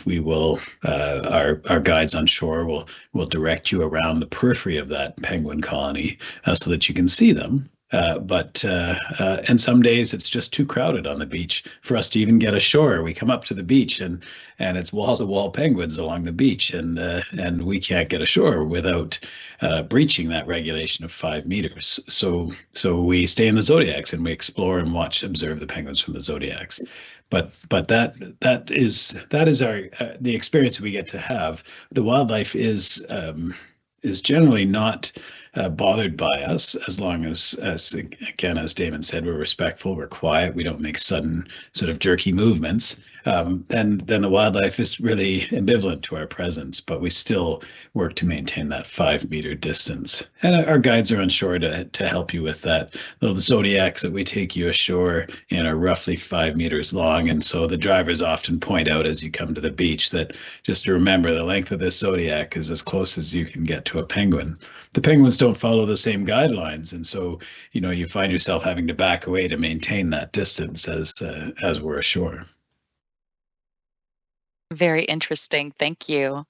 we will our guides on shore will direct you around the periphery of that penguin colony so that you can see them. And some days it's just too crowded on the beach for us to even get ashore. We come up to the beach and it's wall-to-wall penguins along the beach, and we can't get ashore without breaching that regulation of 5 meters. So we stay in the zodiacs and we explore and observe the penguins from the zodiacs. But that is our the experience we get to have. The wildlife is generally not bothered by us, as long as again, as Damon said, we're respectful, we're quiet, we don't make sudden sort of jerky movements. Then the wildlife is really ambivalent to our presence, but we still work to maintain that 5 meter distance. And our guides are on shore to help you with that. The zodiacs that we take you ashore in are roughly 5 meters long, and so the drivers often point out as you come to the beach that just to remember the length of this zodiac is as close as you can get to a penguin. The penguins don't follow the same guidelines, and so you find yourself having to back away to maintain that distance as we're ashore. Very interesting. Thank you.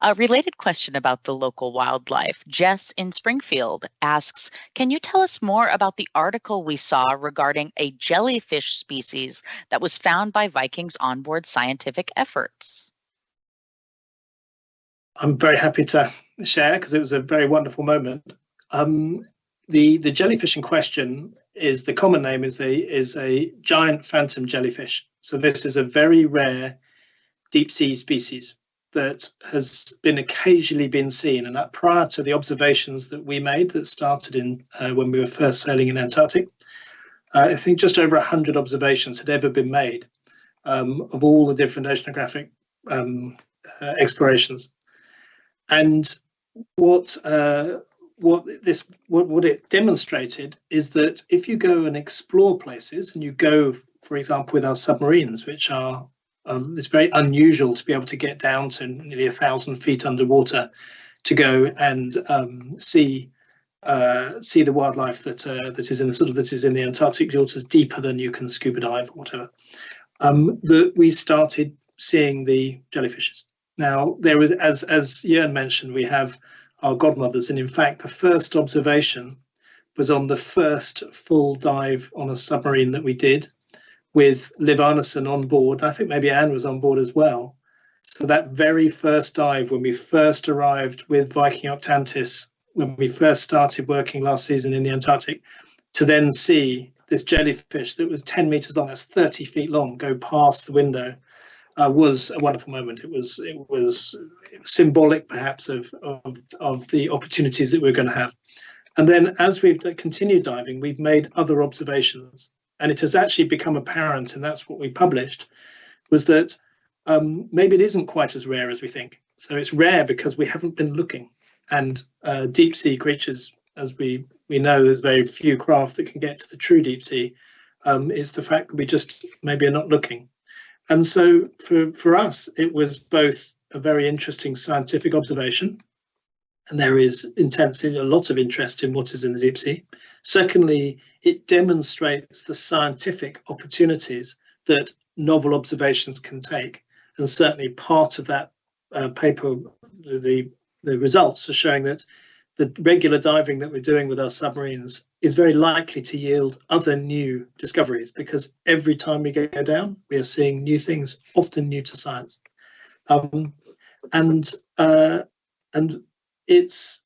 A related question about the local wildlife. Jess in Springfield asks, can you tell us more about the article we saw regarding a jellyfish species that was found by Vikings onboard scientific efforts? I'm very happy to share because it was a very wonderful moment. The jellyfish in question is, the common name is a giant phantom jellyfish. So this is a very rare deep sea species that has been occasionally been seen, and that prior to the observations that we made that started in when we were first sailing in Antarctic, I think just over 100 observations had ever been made of all the different oceanographic explorations. And what it demonstrated is that if you go and explore places, and you go, for example, with our submarines, which are it's very unusual to be able to get down to nearly 1,000 feet underwater to go and see the wildlife that is in the Antarctic waters, deeper than you can scuba dive or whatever. That we started seeing the jellyfishes. Now, there was, as Jörn mentioned, we have our godmothers, and in fact, the first observation was on the first full dive on a submarine that we did with Liv Arneson on board. I think maybe Anne was on board as well. So that very first dive, when we first arrived with Viking Octantis, when we first started working last season in the Antarctic, to then see this jellyfish that was 10 meters long, that's 30 feet long, go past the window, was a wonderful moment. It was symbolic, perhaps, of the opportunities that we're going to have. And then, as we've continued diving, we've made other observations, and it has actually become apparent, and that's what we published, was that maybe it isn't quite as rare as we think. So it's rare because we haven't been looking, and deep sea creatures, as we know, there's very few craft that can get to the true deep sea. It's the fact that we just maybe are not looking. And so for us, it was both a very interesting scientific observation, and there is intensely a lot of interest in what is in the deep sea. Secondly, it demonstrates the scientific opportunities that novel observations can take. And certainly part of that paper, the results are showing that the regular diving that we're doing with our submarines is very likely to yield other new discoveries, because every time we go down, we are seeing new things, often new to science. And it's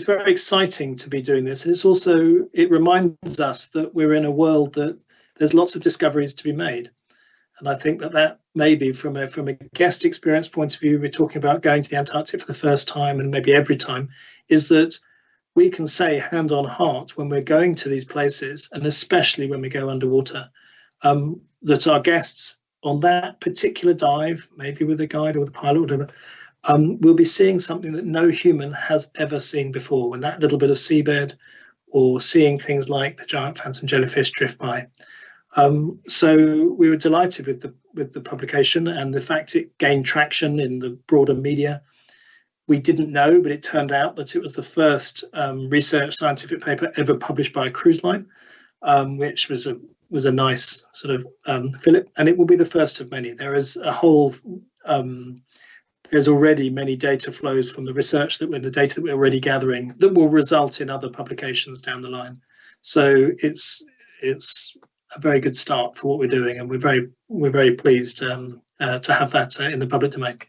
very exciting to be doing this. It's also, it reminds us that we're in a world that there's lots of discoveries to be made. And I think that maybe from a guest experience point of view, we're talking about going to the Antarctic for the first time, and maybe every time, is that we can say hand on heart when we're going to these places, and especially when we go underwater, that our guests on that particular dive, maybe with a guide or with a pilot or whatever, we'll be seeing something that no human has ever seen before, when that little bit of seabed, or seeing things like the giant phantom jellyfish drift by. So we were delighted with the publication, and the fact it gained traction in the broader media. We didn't know, but it turned out that it was the first research scientific paper ever published by a cruise line, which was a nice sort of fillip, and it will be the first of many. There is a whole there's already many data flows from the research the data that we're already gathering that will result in other publications down the line. So it's a very good start for what we're doing, and we're very pleased to have that in the public domain.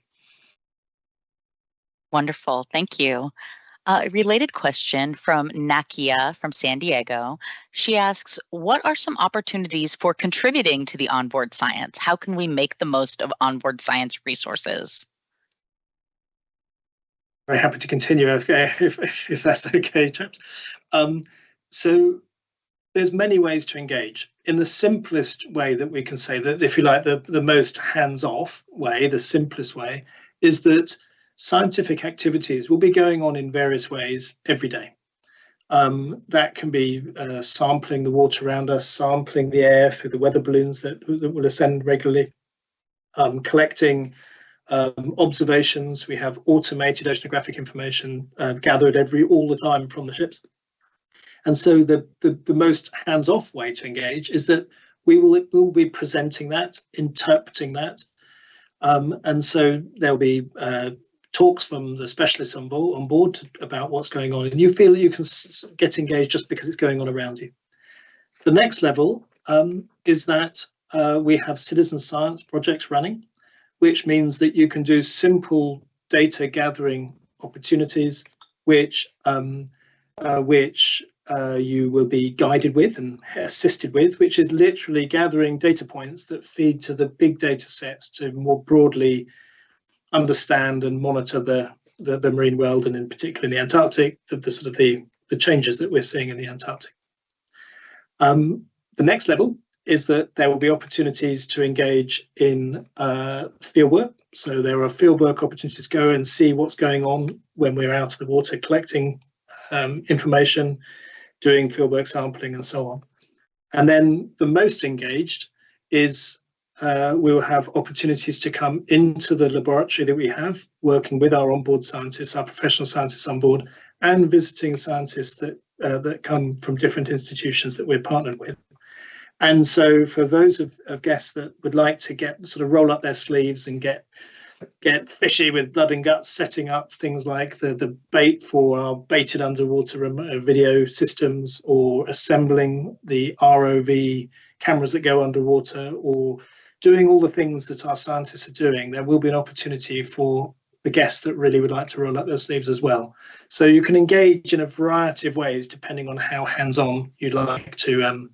Wonderful, thank you. A related question from Nakia from San Diego. She asks, what are some opportunities for contributing to the onboard science? How can we make the most of onboard science resources? Very happy to continue, if that's okay, chaps. So there's many ways to engage. In the simplest way that we can say, that, if you like, the most hands-off way, the simplest way, is that scientific activities will be going on in various ways every day. That can be sampling the water around us, sampling the air through the weather balloons that will ascend regularly, collecting observations. We have automated oceanographic information gathered all the time from the ships. And so the most hands-off way to engage is that we'll be presenting that, interpreting that, and so there'll be talks from the specialists on board about what's going on, and you feel that you can get engaged just because it's going on around you. The next level is that we have citizen science projects running, which means that you can do simple data gathering opportunities, which you will be guided with and assisted with, which is literally gathering data points that feed to the big data sets to more broadly understand and monitor the marine world, and in particular in the Antarctic, the changes that we're seeing in the Antarctic. The next level is that there will be opportunities to engage in fieldwork. So there are fieldwork opportunities to go and see what's going on when we're out of the water, collecting information, doing fieldwork sampling, and so on. And then the most engaged is we will have opportunities to come into the laboratory that we have, working with our onboard scientists, our professional scientists on board, and visiting scientists that come from different institutions that we're partnered with. And so for those of guests that would like to roll up their sleeves and get fishy with blood and guts, setting up things like the bait for our baited underwater video systems, or assembling the ROV cameras that go underwater, or doing all the things that our scientists are doing, there will be an opportunity for the guests that really would like to roll up their sleeves as well. So you can engage in a variety of ways depending on how hands-on you'd like to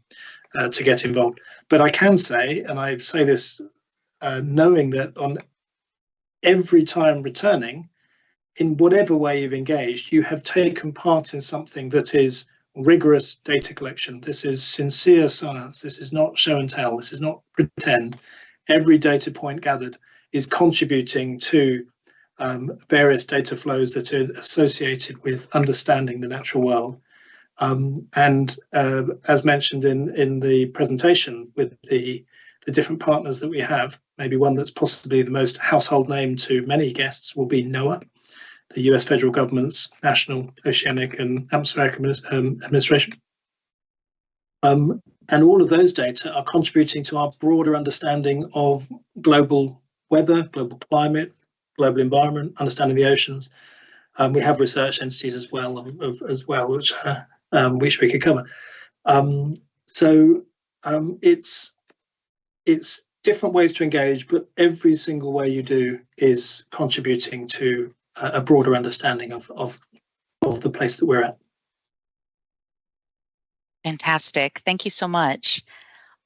get involved. But I can say, and I say this knowing that on every time returning, in whatever way you've engaged, you have taken part in something that is rigorous data collection. This is sincere science. This is not show and tell. This is not pretend. Every data point gathered is contributing to various data flows that are associated with understanding the natural world. And as mentioned in the presentation, with the different partners that we have, maybe one that's possibly the most household name to many guests will be NOAA, the US federal government's National Oceanic and Atmospheric Administration. And all of those data are contributing to our broader understanding of global weather, global climate, global environment, understanding the oceans. We have research entities as well, which we could cover. It's different ways to engage, but every single way you do is contributing to a broader understanding of the place that we're at. Fantastic. Thank you so much.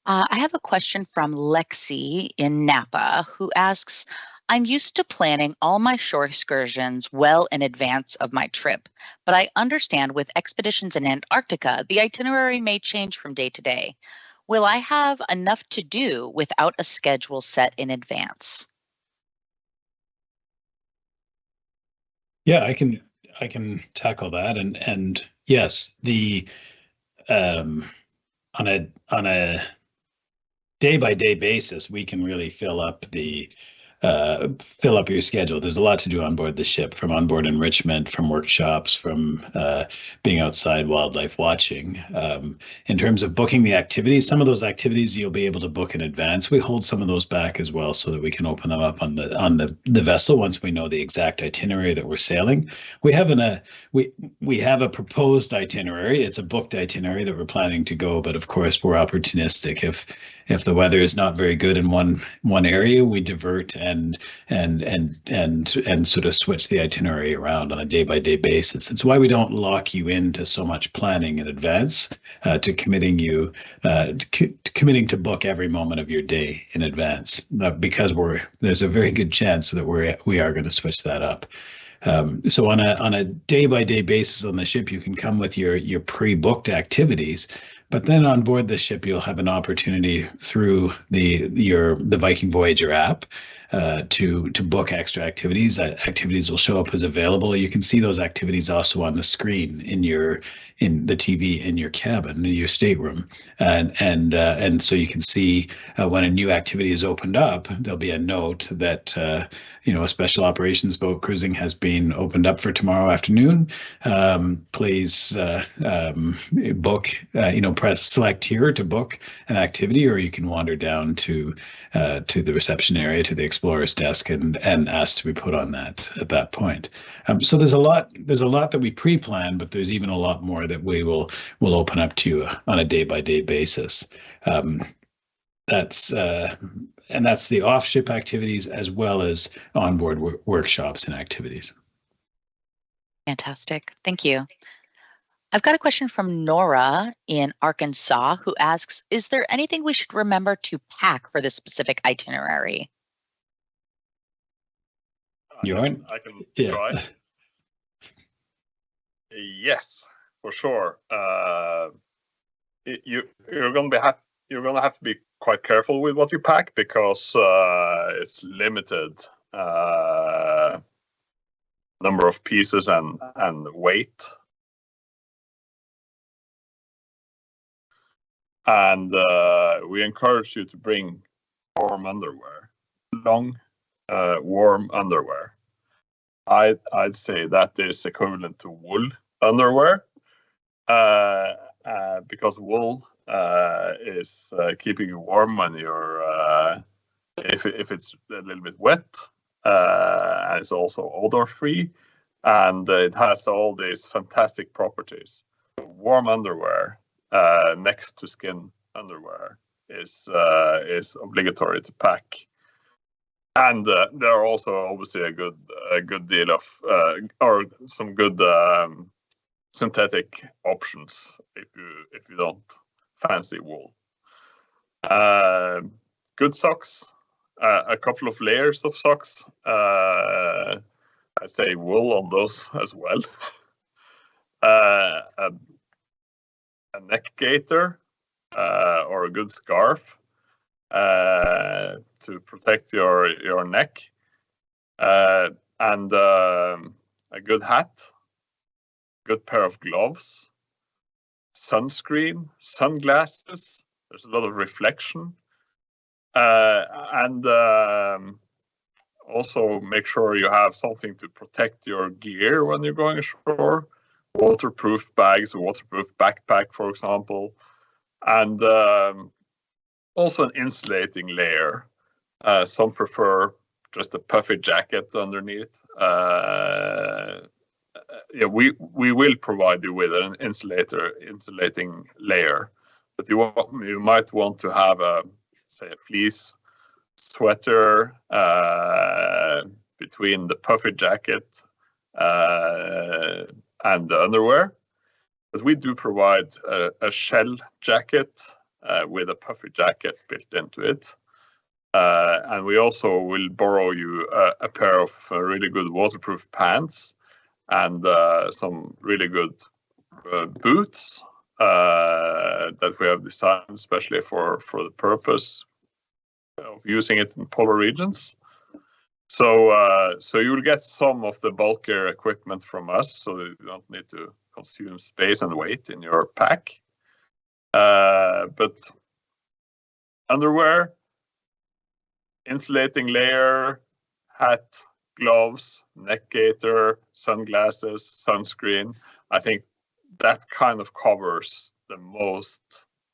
I have a question from Lexi in Napa, who asks, I'm used to planning all my shore excursions well in advance of my trip, but I understand with expeditions in Antarctica, the itinerary may change from day to day. Will I have enough to do without a schedule set in advance? Yeah, I can tackle that, and yes, on a day-by-day basis, we can really fill up your schedule. There's a lot to do on board the ship, from onboard enrichment, from workshops, from being outside wildlife watching. In terms of booking the activities, some of those activities you'll be able to book in advance. We hold some of those back as well so that we can open them up on the vessel once we know the exact itinerary that we're sailing. We have a proposed itinerary. It's a booked itinerary that we're planning to go, but of course we're opportunistic. If the weather is not very good in one area, we divert and sort of switch the itinerary around on a day-by-day basis. It's why we don't lock you into so much planning in advance, to committing to book every moment of your day in advance, because there's a very good chance that we are going to switch that up. So on a day-by-day basis on the ship, you can come with your pre-booked activities. But then on board the ship, you'll have an opportunity through the Viking Voyager app to book extra activities. Activities will show up as available. You can see those activities also on the screen in the TV in your cabin, in your stateroom, and so you can see when a new activity is opened up, there'll be a note that a special operations boat cruising has been opened up for tomorrow afternoon. Please book. press select here to book an activity, or you can wander down to the reception area, to the explorer's desk, and ask to be put on that at that point. So there's a lot that we pre-plan, but there's even a lot more that we will open up to you on a day-by-day basis. That's the off-ship activities as well as onboard workshops and activities. Fantastic. Thank you. I've got a question from Nora in Arkansas who asks, is there anything we should remember to pack for this specific itinerary? I can try. Yes, for sure. You're going to have to be quite careful with what you pack, because it's limited number of pieces and weight. And we encourage you to bring warm underwear, long, warm underwear. I'd say that is equivalent to wool underwear, because wool is keeping you warm when you're if it's a little bit wet, and it's also odor free, and it has all these fantastic properties. Warm underwear next to skin underwear is obligatory to pack. And there are also obviously a good deal of or some good synthetic options if you don't fancy wool. Good socks, a couple of layers of socks. I say wool on those as well. A neck gaiter or a good scarf to protect your neck, and a good hat, good pair of gloves, sunscreen, sunglasses. There's a lot of reflection, and also make sure you have something to protect your gear when you're going ashore. Waterproof bags, a waterproof backpack, for example, and also an insulating layer. Some prefer just a puffy jacket underneath. We will provide you with an insulating layer, but you might want to have a fleece sweater between the puffy jacket and the underwear. But we do provide a shell jacket with a puffy jacket built into it. And we also will borrow you a pair of really good waterproof pants and some really good boots that we have designed especially for the purpose of using it in polar regions. So you will get some of the bulkier equipment from us, so that you don't need to consume space and weight in your pack. But underwear, insulating layer, hat, gloves, neck gaiter, sunglasses, sunscreen. I think that kind of covers the most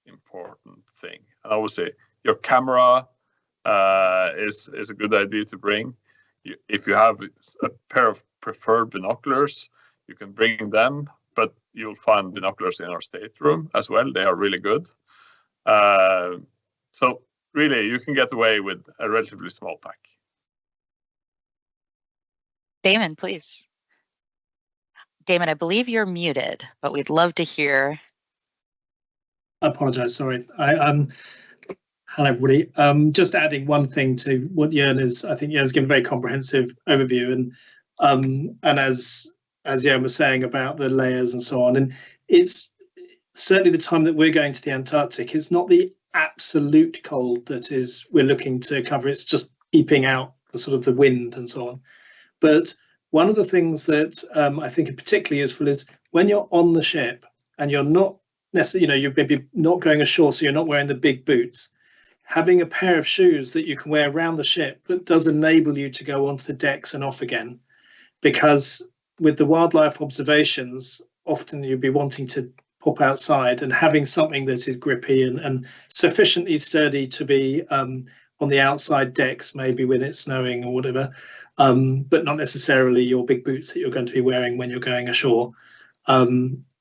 important thing. And I would say your camera is a good idea to bring. If you have a pair of preferred binoculars, you can bring them, but you'll find binoculars in our stateroom as well. They are really good. So really, you can get away with a relatively small pack. Damon, please. Damon, I believe you're muted, but we'd love to hear. I apologize, sorry. Hello, everybody. Just adding one thing to what Jørn is. I think Jørn's given a very comprehensive overview, and as Jørn was saying about the layers and so on, and it's certainly the time that we're going to the Antarctic. It's not the absolute cold that we're looking to cover. It's just keeping out the sort of the wind and so on. But one of the things that I think are particularly useful is when you're on the ship and you're not necessarily, you're maybe not going ashore, so you're not wearing the big boots. Having a pair of shoes that you can wear around the ship that does enable you to go onto the decks and off again, because with the wildlife observations, often you'd be wanting to hop outside, and having something that is grippy and sufficiently sturdy to be on the outside decks, maybe when it's snowing or whatever, but not necessarily your big boots that you're going to be wearing when you're going ashore, are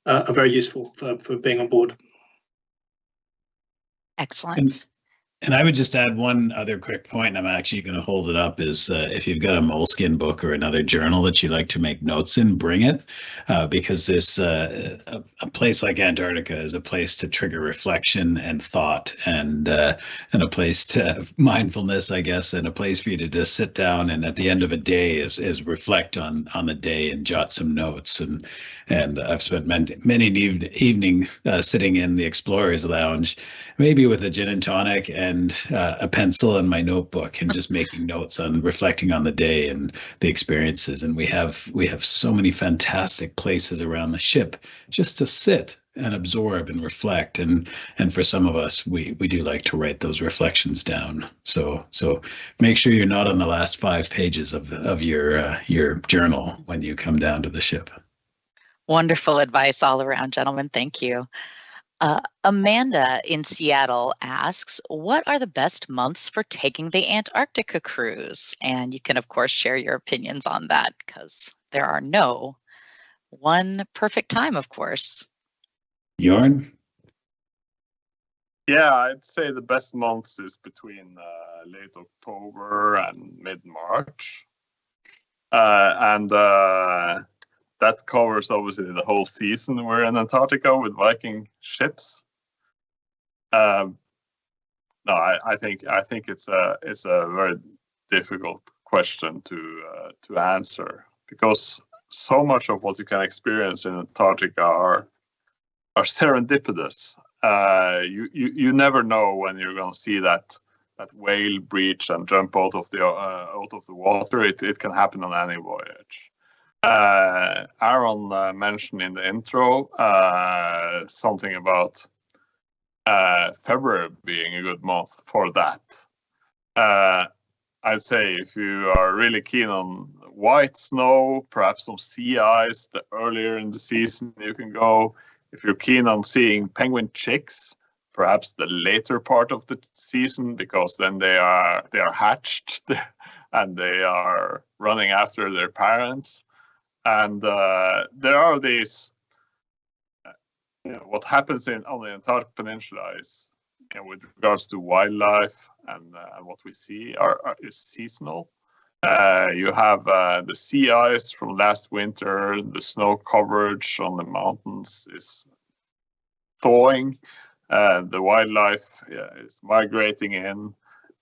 very useful for being on board. Excellent. And I would just add one other quick point, and I'm actually going to hold it up, is if you've got a moleskin book or another journal that you like to make notes in, bring it, because there's a place like Antarctica is a place to trigger reflection and thought, and a place to mindfulness, I guess, and a place for you to just sit down and at the end of a day is reflect on the day and jot some notes. And I've spent many evening sitting in the Explorer's Lounge, maybe with a gin and tonic and a pencil and my notebook, and just making notes on reflecting on the day and the experiences. And we have so many fantastic places around the ship just to sit and absorb and reflect. And for some of us, we do like to write those reflections down. So make sure you're not on the last 5 pages of your journal when you come down to the ship. Wonderful advice all around, gentlemen. Thank you. Amanda in Seattle asks, what are the best months for taking the Antarctica cruise? And you can, of course, share your opinions on that, because there are no one perfect time, of course. Jorn? Yeah, I'd say the best months is between late October and mid-March. That covers obviously the whole season we're in Antarctica with Viking ships. No, I think it's a very difficult question to answer, because so much of what you can experience in Antarctica are serendipitous. You never know when you're going to see that whale breach and jump out of the water. It can happen on any voyage. Aaron mentioned in the intro something about February being a good month for that. I'd say if you are really keen on white snow, perhaps some sea ice, the earlier in the season you can go. If you're keen on seeing penguin chicks, perhaps the later part of the season, because then they are hatched and they are running after their parents. And there are these, what happens on the Antarctic Peninsula is, with regards to wildlife and what we see is seasonal. You have the sea ice from last winter, the snow coverage on the mountains is thawing, the wildlife is migrating in,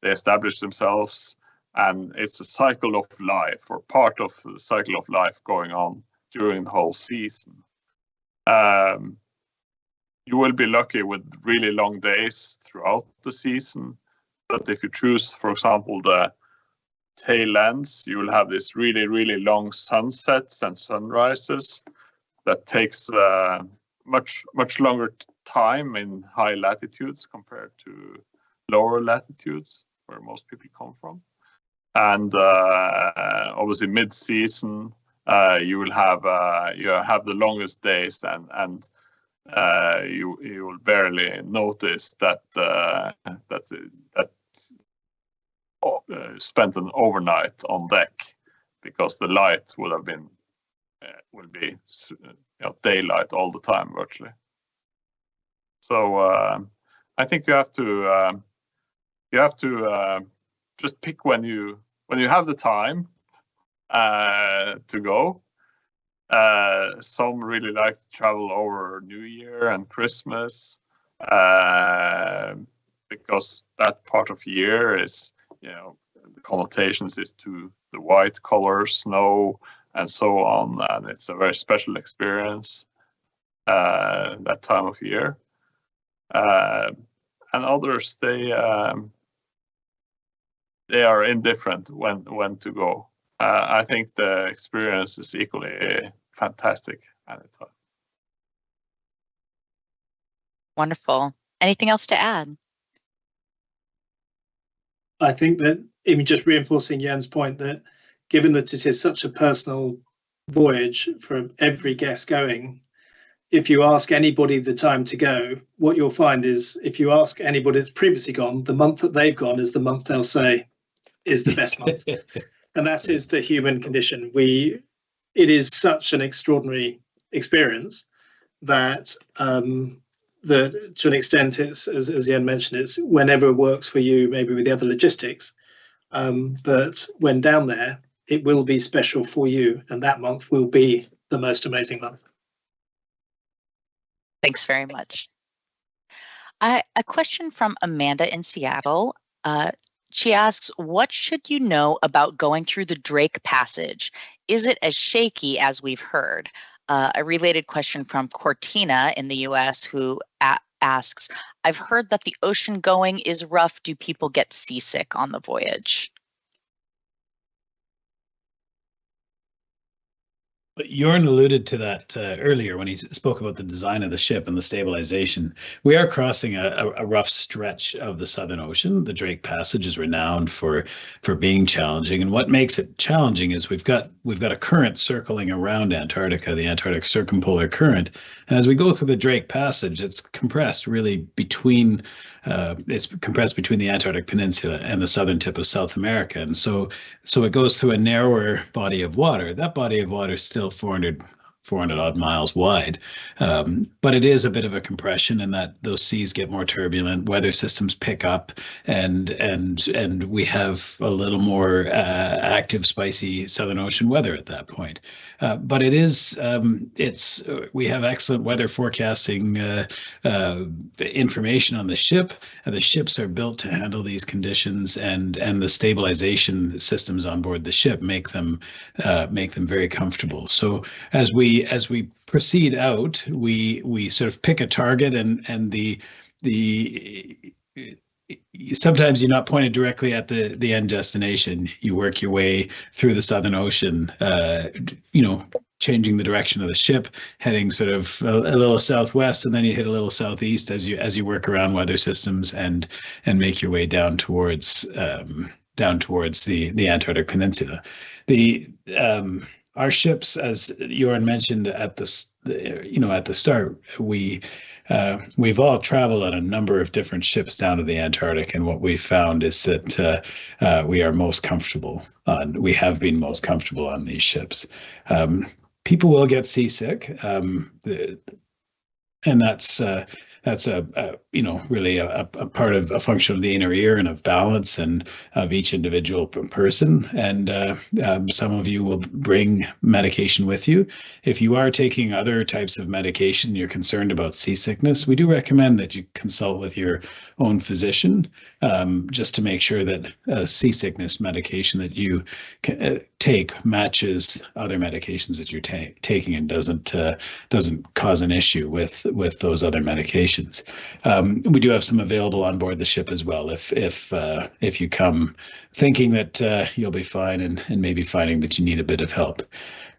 they establish themselves. And it's a cycle of life, or part of the cycle of life going on during the whole season. You will be lucky with really long days throughout the season. But if you choose, for example, the tail ends, you will have this really, really long sunsets and sunrises that takes much longer time in high latitudes compared to lower latitudes where most people come from. And obviously mid-season, you will have the longest days, and you will barely notice that spent an overnight on deck, because the light will be daylight all the time virtually. So I think you have to just pick when you have the time to go. Some really like to travel over New Year and Christmas, because that part of year is, the connotations is to the white color, snow, and so on, and it's a very special experience that time of year. And others, they are indifferent when to go. I think the experience is equally fantastic at the time. Wonderful. Anything else to add? I think that, even just reinforcing Jens' point, that given that it is such a personal voyage for every guest going, if you ask anybody the time to go, what you'll find is if you ask anybody that's previously gone, the month that they've gone is the month they'll say is the best month. And that is the human condition. It is such an extraordinary experience that that to an extent, it's as Jan mentioned, it's whenever it works for you, maybe with the other logistics. But when down there, it will be special for you, and that month will be the most amazing month. Thanks very much. A question from Amanda in Seattle. She asks, what should you know about going through the Drake Passage? Is it as shaky as we've heard? A related question from Cortina in the US who asks, I've heard that the ocean going is rough. Do people get seasick on the voyage? But Jorn alluded to that earlier when he spoke about the design of the ship and the stabilization. We are crossing a rough stretch of the Southern Ocean. The Drake Passage is renowned for being challenging, and what makes it challenging is we've got a current circling around Antarctica, the Antarctic Circumpolar Current. And as we go through the Drake Passage, it's compressed really between the Antarctic Peninsula and the southern tip of South America, and so it goes through a narrower body of water. That body of water is still 400 odd miles wide, but it is a bit of a compression in that those seas get more turbulent, weather systems pick up, and we have a little more active, spicy Southern Ocean weather at that point. But it is we have excellent weather forecasting information on the ship. The ships are built to handle these conditions, and the stabilization systems on board the ship make them very comfortable. So as we proceed out, we sort of pick a target, and sometimes you're not pointed directly at the end destination. You work your way through the Southern Ocean, changing the direction of the ship, heading sort of a little southwest, and then you hit a little southeast as you work around weather systems and make your way down towards the Antarctic Peninsula. Our ships, as Jorn mentioned at the start, we've all traveled on a number of different ships down to the Antarctic, and what we've found is that we have been most comfortable on these ships. People will get seasick, and that's really a part of a function of the inner ear and of balance and of each individual person. And some of you will bring medication with you. If you are taking other types of medication, you're concerned about seasickness, we do recommend that you consult with your own physician just to make sure that seasickness medication that you take matches other medications that you're taking and doesn't cause an issue with those other medications. We do have some available on board the ship as well. If you come thinking that you'll be fine and maybe finding that you need a bit of help.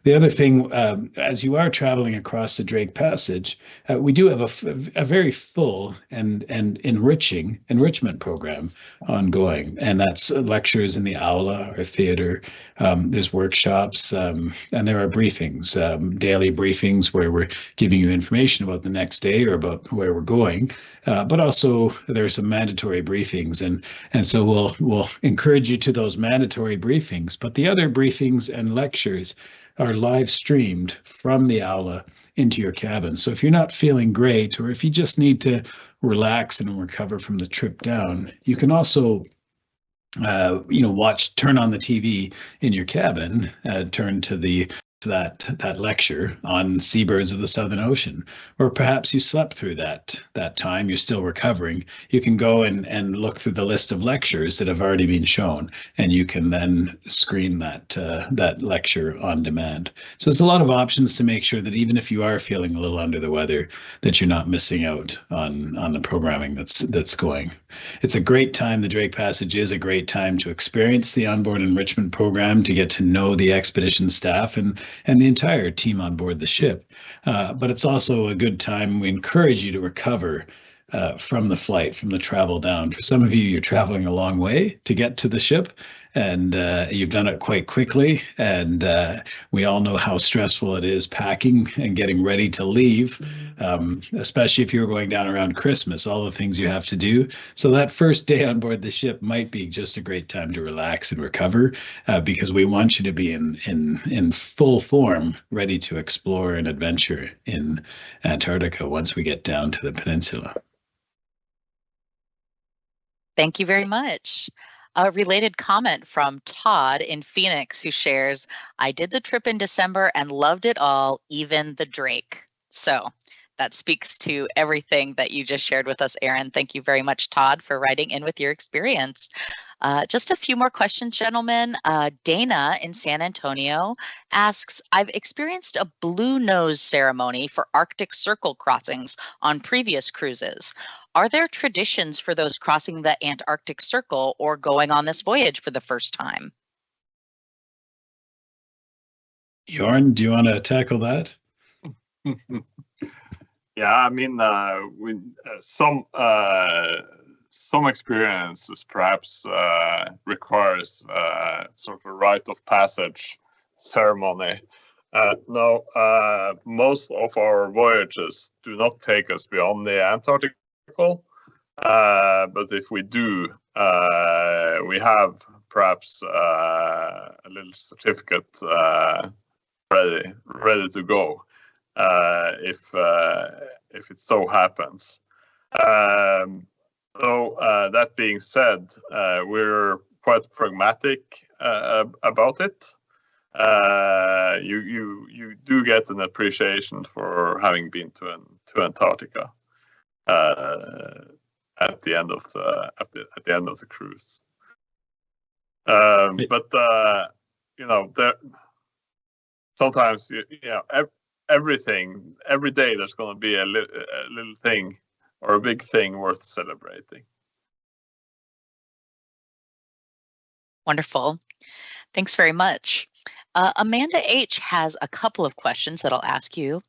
The other thing, as you are traveling across the Drake Passage, we do have a very full and enrichment program ongoing, and that's lectures in the aula or theater. There's workshops, and there are briefings, daily briefings where we're giving you information about the next day or about where we're going. But also there are some mandatory briefings, and so we'll encourage you to those mandatory briefings. But the other briefings and lectures are live streamed from the aula into your cabin. So if you're not feeling great, or if you just need to relax and recover from the trip down, you can also turn on the TV in your cabin, turn to that lecture on seabirds of the Southern Ocean, or perhaps you slept through that time, you're still recovering. You can go and look through the list of lectures that have already been shown, and you can then screen that lecture on demand. So there's a lot of options to make sure that even if you are feeling a little under the weather, that you're not missing out on the programming that's going. It's a great time. The Drake Passage is a great time to experience the onboard enrichment program, to get to know the expedition staff and the entire team on board the ship. But it's also a good time. We encourage you to recover from the flight, from the travel down. For some of you, you're traveling a long way to get to the ship, and you've done it quite quickly. And we all know how stressful it is packing and getting ready to leave, especially if you're going down around Christmas, all the things you have to do. So that first day on board the ship might be just a great time to relax and recover, because we want you to be in full form, ready to explore and adventure in Antarctica once we get down to the peninsula. Thank you very much. A related comment from Todd in Phoenix, who shares, I did the trip in December and loved it all, even the Drake. So that speaks to everything that you just shared with us, Aaron. Thank you very much, Todd, for writing in with your experience. Just a few more questions, gentlemen. Dana in San Antonio asks, I've experienced a blue nose ceremony for Arctic Circle crossings on previous cruises. Are there traditions for those crossing the Antarctic Circle or going on this voyage for the first time? Jorn, do you want to tackle that? Yeah, I mean, some experiences perhaps requires sort of a rite of passage ceremony. No, most of our voyages do not take us beyond the Antarctic Circle, but if we do, we have perhaps a little certificate ready to go. If it so happens. That being said, we're quite pragmatic about it. You do get an appreciation for having been to Antarctica at the end of the cruise. But there sometimes every day there's going to be a little thing or a big thing worth celebrating. Wonderful. Thanks very much. Amanda H. has a couple of questions that I'll ask you.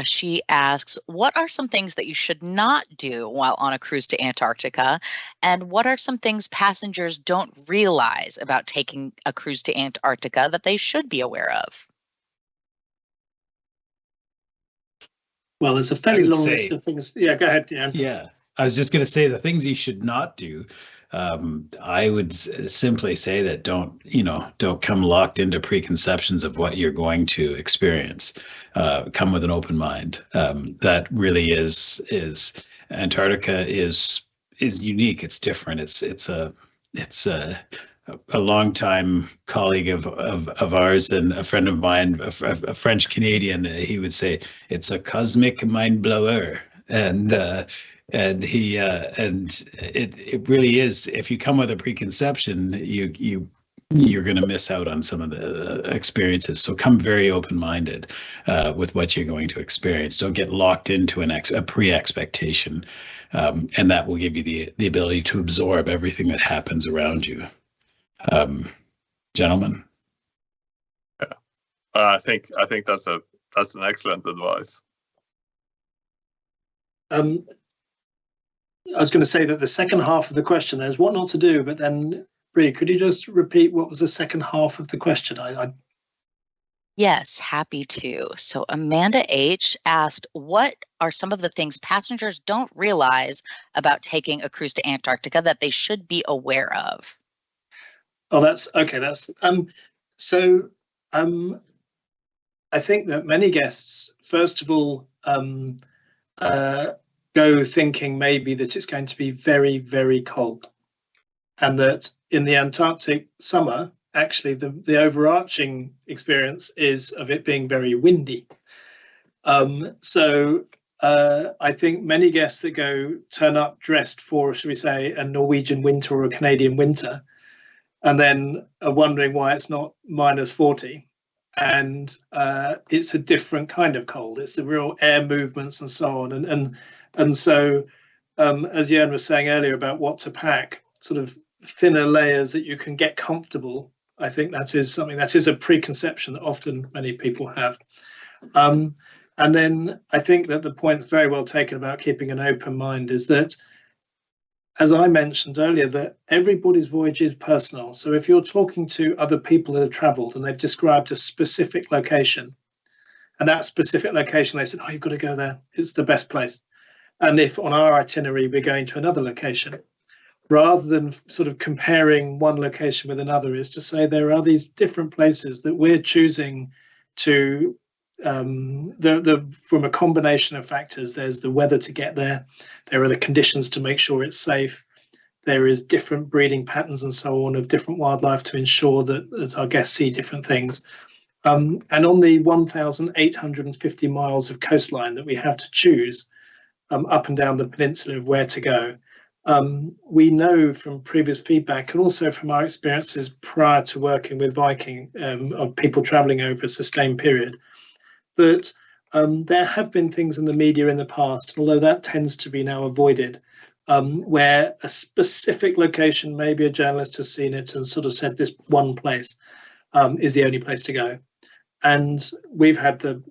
She asks, what are some things that you should not do while on a cruise to Antarctica? And what are some things passengers don't realize about taking a cruise to Antarctica that they should be aware of? Well, there's a fairly long list of things. Yeah, go ahead, Jan. Yeah, I was just going to say the things you should not do. I would simply say that don't come locked into preconceptions of what you're going to experience. Come with an open mind. That really is Antarctica is unique. It's different. It's a longtime colleague of ours and a friend of mine, a French Canadian. He would say it's a cosmic mind blower, and it really is. If you come with a preconception, you're going to miss out on some of the experiences. So come very open-minded with what you're going to experience. Don't get locked into a pre-expectation, and that will give you the ability to absorb everything that happens around you. Gentlemen, I think that's an excellent advice. I was going to say that the second half of the question is what not to do, but then Bree, could you just repeat what was the second half of the question? Yes, happy to. So Amanda H. asked, what are some of the things passengers don't realize about taking a cruise to Antarctica that they should be aware of? Oh, that's okay. I think that many guests, first of all, go thinking maybe that it's going to be very, very cold, and that in the Antarctic summer, actually the overarching experience is of it being very windy. I think many guests that turn up dressed for, should we say, a Norwegian winter or a Canadian winter, and then are wondering why it's not -40. And it's a different kind of cold. It's the real air movements and so on. And so, as Jan was saying earlier about what to pack, sort of thinner layers that you can get comfortable, I think that is something that is a preconception that often many people have. And then I think that the point very well taken about keeping an open mind is that as I mentioned earlier, that everybody's voyage is personal. So if you're talking to other people that have traveled and they've described a specific location, and that specific location, they said, oh, you've got to go there. It's the best place. And if on our itinerary, we're going to another location, rather than sort of comparing one location with another, is to say there are these different places that we're choosing to, from a combination of factors. There's the weather to get there. There are the conditions to make sure it's safe. There is different breeding patterns and so on of different wildlife to ensure that our guests see different things. And on the 1,850 miles of coastline that we have to choose up and down the peninsula of where to go, we know from previous feedback and also from our experiences prior to working with Viking, of people traveling over a sustained period, that there have been things in the media in the past, although that tends to be now avoided, where a specific location, maybe a journalist has seen it and sort of said this one place is the only place to go. And we've had the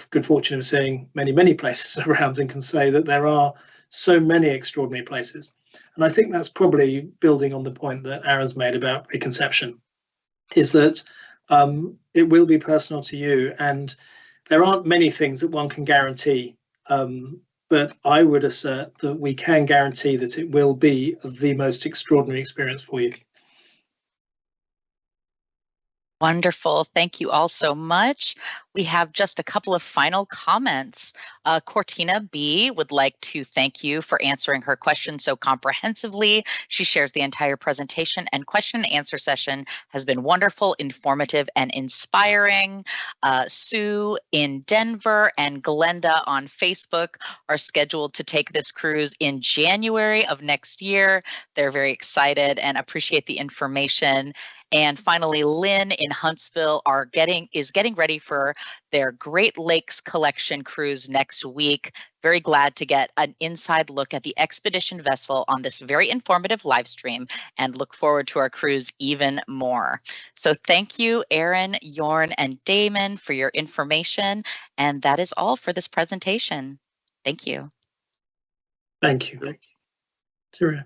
good fortune of seeing many places around and can say that there are so many extraordinary places. And I think that's probably building on the point that Aaron's made about preconception, is that it will be personal to you. And there aren't many things that one can guarantee. But I would assert that we can guarantee that it will be the most extraordinary experience for you. Wonderful. Thank you all so much. We have just a couple of final comments. Cortina B would like to thank you for answering her question so comprehensively. She shares the entire presentation and question and answer session has been wonderful, informative, and inspiring. Sue in Denver and Glenda on Facebook are scheduled to take this cruise in January of next year. They're very excited and appreciate the information. And finally, Lynn in Huntsville is getting ready for their Great Lakes Collection cruise next week. Very glad to get an inside look at the expedition vessel on this very informative live stream and look forward to our cruise even more. So thank you, Aaron, Jorn, and Damon for your information. And that is all for this presentation. Thank you. Thank you. Cheerio.